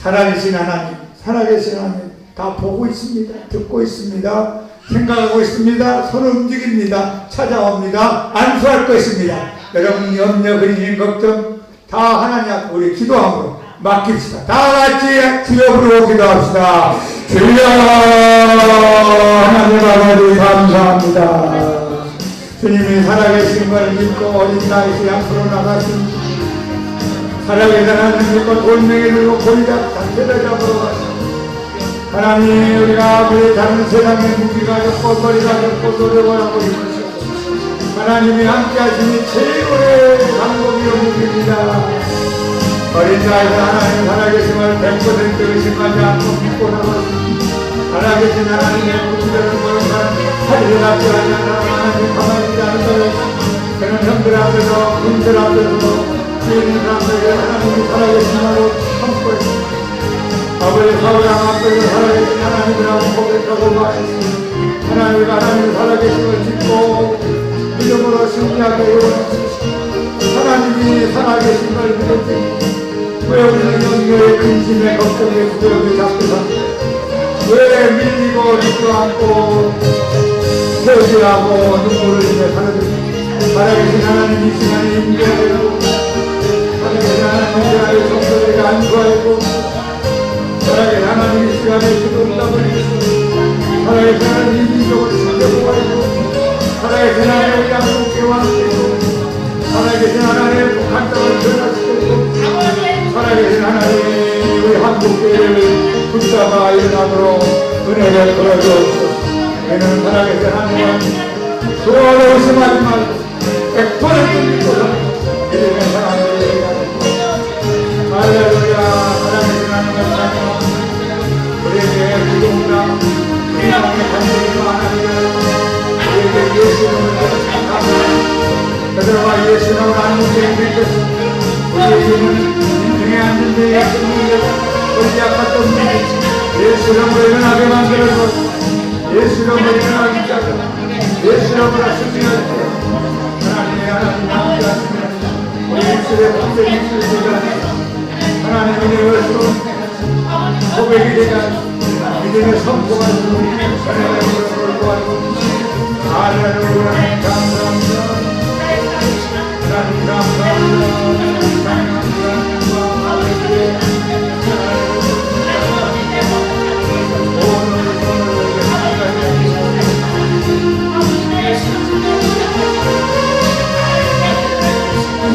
살아계신 하나님, 살아계신 하나님 다 보고 있습니다. 듣고 있습니다. 생각하고 있습니다. 서로 움직입니다. 찾아옵니다. 안수할 것입니다. 여러분 염려, 근심, 걱정 다 하나님 앞에 우리 기도함으로 맡깁시다. 다 같이 주여 기도합시다. 주여 하나님 아버지 감사합니다. 주님이 살아계신 걸 믿고 어린 나이에 앞으로 나갔습니다. 살아계신 하나님 믿고 돌멩이 들고 고리잡 단체를 잡으러 가십니다. 하나님 우리가 우리 다른 세상의 무기가 적고 머리가 적고 노력을 하고 있습니다. 하나님이 함께 하시니 최고의 방법이요 무기입니다. 어린 나이에 하나님 살아계심을 100% 의심하지 않고 믿고 나갔습니다. 살아계신 하나님의 무기들을 보는 사람 하늘을 앞에 하나님 가만히 있지 않은 것을 그런 형들 앞에서 군들 앞에서 주인 사람들에게 하나님이 살아계신다고 선포했습니다. 아버지 사우랑 앞에서 살아계신 하나님이라고 고백하고 말했습니다. 하나님이 살아계심을 짓고 믿음으로 승리하게 원하시고 하나님이 살아계신 걸 믿었지 왜 우리는 영계의 근심에 걱정에 두려움에 잡고 사는데 왜 밀리고 죽고 앉고 헤어지라고 눈물을 흘려 사는지 살아계신 하나님 이 시간에 임재하고 살아계신 하나님 이 시간에 성도에게 안수하고 살아계신 하나님 이 시간에 기도한다고 살아계신 하나님 이 민족을 지켜보고 살아계신 하나님 양국교와 함께고 살아계신 하나님 북한 땅을 변화시키고 살아계신 하나님 우리 한국교회를 붙잡아 일어나도록 은혜를 걸어주옵소서. 우리는 살아계신 하나님 소원을 의심하지 말고 100% 믿고서 믿음의 사람들을 얘기하고 할렐루야. 살아계신 하나님을 찬양 우리에게 부동나 우리에게 관심이 많아지고 우리에게 예수님을 찬양합니다. 그들과 예수님을 안무게 믿겠습니다. 우리의 힘은 인생에 앉은 데 예수님을 우리 약했던 분 예수님을 일어나게 만들어서 예수님을 일어나게 하자. 예수님을 승리할 때 하나님의 하나님 함께하시며 우리 입술에 복된 입술을 되게 하나님의 은혜로 고백이 되게 믿음의 선포가 되고 하나님의 은혜를 도와주고 할렐루야. 감사합니다. 하나님 감사합니다.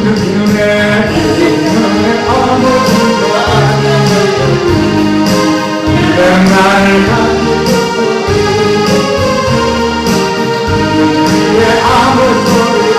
눈에 아무것도 나를 아무 소리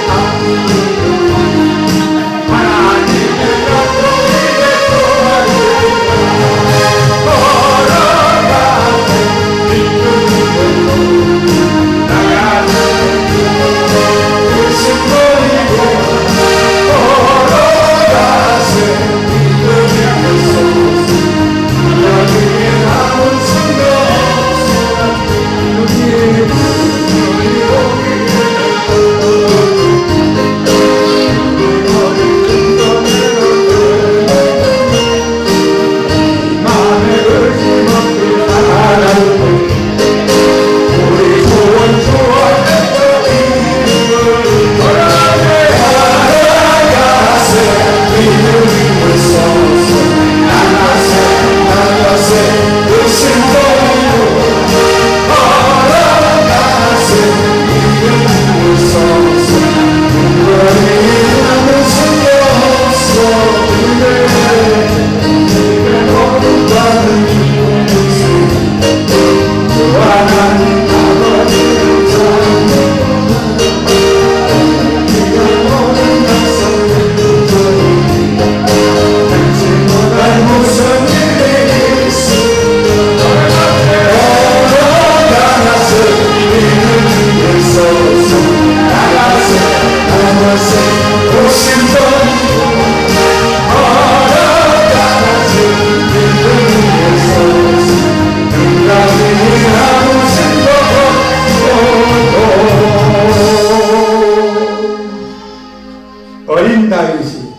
어린 다윗이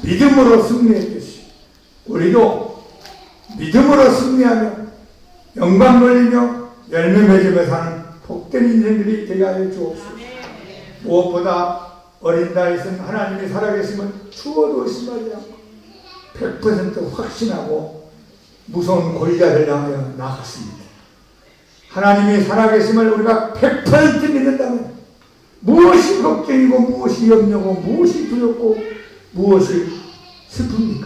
믿음으로 승리했듯이 우리도 믿음으로 승리하며 영광 돌리며 열매 맺으며 사는 복된 인생들이 되게 하여 주옵소서. 무엇보다 어린 다윗은 하나님이 살아계심을 추워도 의심하지 않고 100% 확신하고 무서운 골리앗을 향하여 나갔습니다. 하나님이 살아계심을 우리가 100% 믿는다면 무엇이 걱정이고 무엇이 염려고 무엇이 두렵고 무엇이 슬픕니까?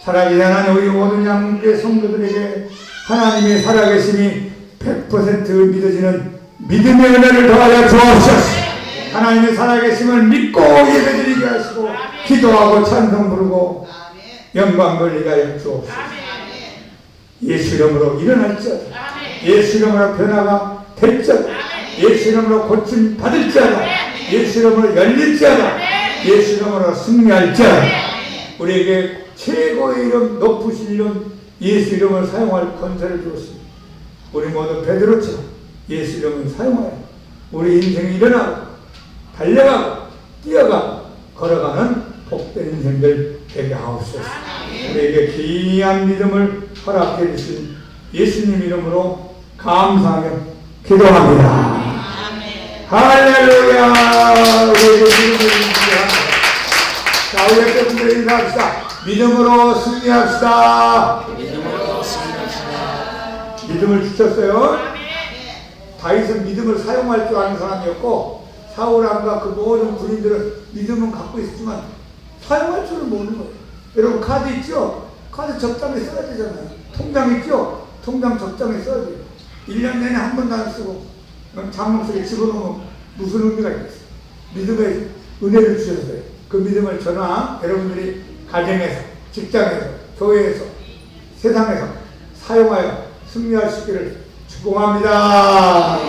살아계신 하나님 우리 모든 양국의 성도들에게 하나님의 살아계심이 100% 믿어지는 믿음의 은혜를 더하여 주옵소서. 하나님의 살아계심을 믿고 예배드리게 하시고 기도하고 찬송 부르고 영광 돌리게 하여 주옵소서. 예수 이름으로 일어날지어다. 예수 이름으로 변화가 될지어다. 예수 이름으로 고침 받을지어다. 예수 이름으로 열릴지어다. 예수 이름으로 승리할지어다. 우리에게 최고의 이름, 높으신 이름 예수 이름을 사용할 권세를 주었습니다. 우리 모두 베드로처럼 예수 이름을 사용하여 우리 인생이 일어나고 달려가고 뛰어가고 걸어가는 복된 인생들 되게 하옵소서. 우리에게 귀한 믿음을 허락해 주신 예수님 이름으로 감사하며 기도합니다. 할렐루야. 우리에게 믿음을 주시옵소서. 자, 우리 여러분들 인사합시다. 믿음으로 승리합시다. 믿음을 주셨어요. 다윗은 믿음을 사용할 줄 아는 사람이었고, 사울왕과 그 모든 군인들은 믿음은 갖고 있었지만 사용할 줄은 모르는 거예요. 여러분 카드 있죠? 카드 적당히 써야 되잖아요. 통장 있죠? 통장 적당히 써야 돼요. 1년 내내 한 번도 안 쓰고 장롱 속에 집어넣으면 무슨 의미가 있겠어요? 믿음의 은혜를 주셨어요. 그 믿음을 저나 여러분들이 가정에서, 직장에서, 교회에서, 세상에서 사용하여 승리할 수 있기를 축복합니다.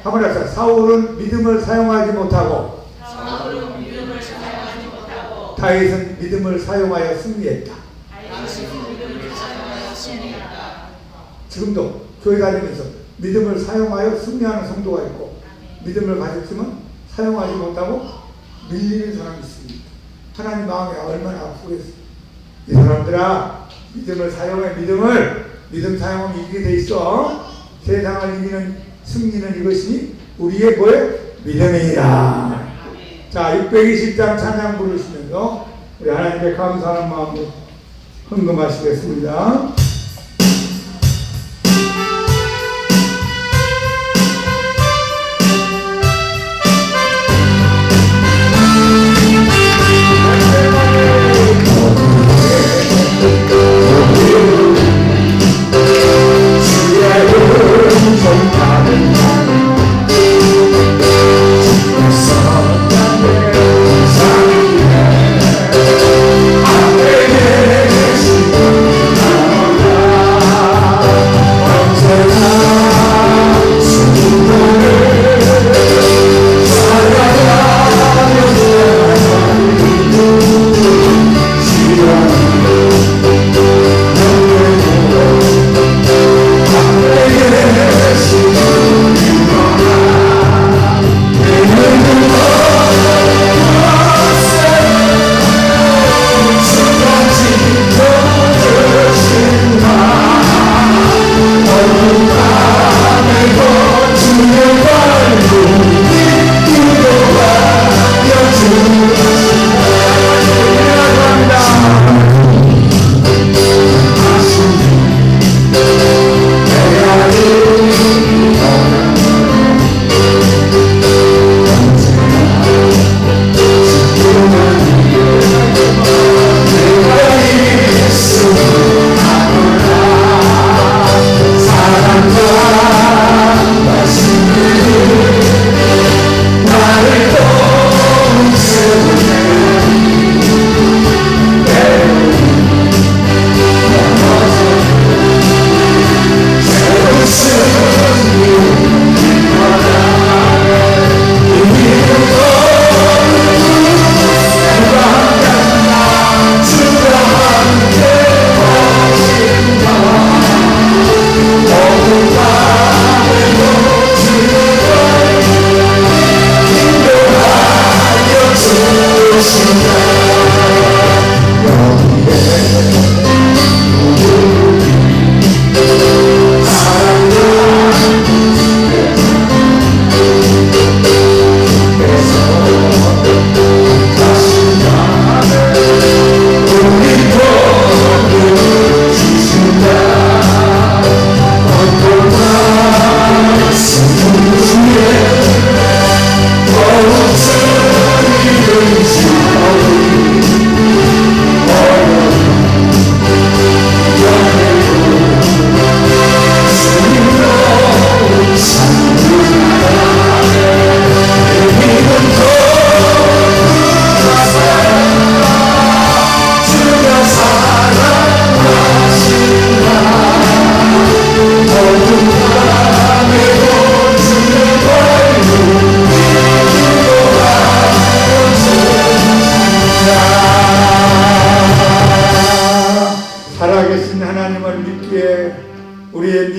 한번 해서 사울은 믿음을 사용하지 못하고 다윗은 믿음을 사용하여 승리했다. 지금도 교회 다니면서 믿음을 사용하여 승리하는 성도가 있고, 믿음을 가졌지만 사용하지 못하고 밀리는 사람이 있습니다. 하나님 마음이 얼마나 아프겠어요. 이 사람들아, 믿음을 사용해. 믿음 사용하면 이기게 돼 있어. 세상을 이기는 승리는 이것이 우리의 뭐예요? 믿음이라. 자, 620장 찬양 부르시면서 우리 하나님께 감사하는 마음으로 헌금하시겠습니다.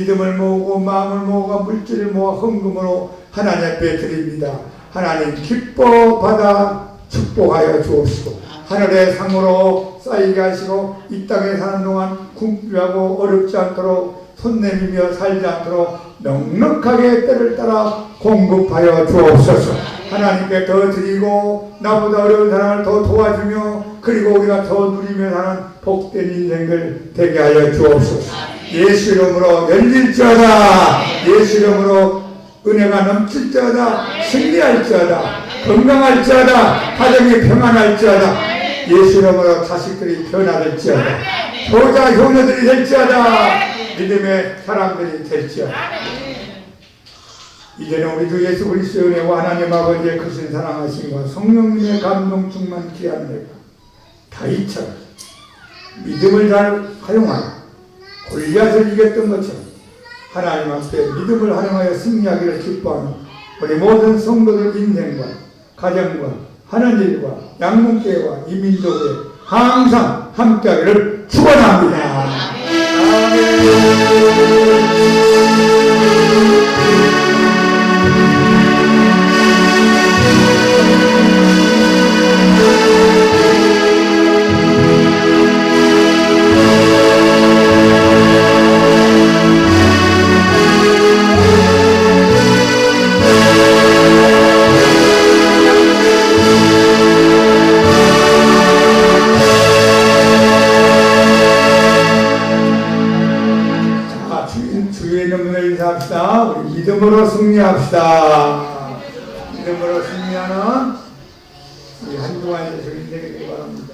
믿음을 모으고 마음을 모으고 물질을 모아 헌금으로 하나님 앞에 드립니다. 하나님 기뻐 받아 축복하여 주옵시고 하늘의 상으로 쌓이게 하시고 이 땅에 사는 동안 궁핍하고 어렵지 않도록 손 내밀며 살지 않도록 넉넉하게 때를 따라 공급하여 주옵소서. 하나님께 더 드리고 나보다 어려운 사람을 더 도와주며 그리고 우리가 더 누리며 사는 복된 인생들 되게 하여 주옵소서. 예수 이름으로 열릴지어다. 예수 이름으로 은혜가 넘칠지어다. 승리할지어다. 건강할지어다. 가정이 평안할지어다. 예수 이름으로 자식들이 변화될지어다. 효자 효녀들이 될지어다. 믿음의 사람들이 될지어다. 이제는 우리 주 예수 그리스도의 은혜와 하나님 아버지의 크신 사랑하심과 성령님의 감동 충만 귀한 은혜가 다 잊혀라. 믿음을 잘 활용하라. 골리앗을 이겼던 것처럼 하나님 앞에 믿음을 활용하여 승리하기를 기뻐하는 우리 모든 성도들 인생과 가정과 하는 일과 양문교회와 이 민족에 항상 함께하기를 축원합니다. 주의 이름으로 인사합시다. 우리 믿음으로 승리합시다. 믿음으로 승리하는 우리 한동안 예수님 되기를 바랍니다.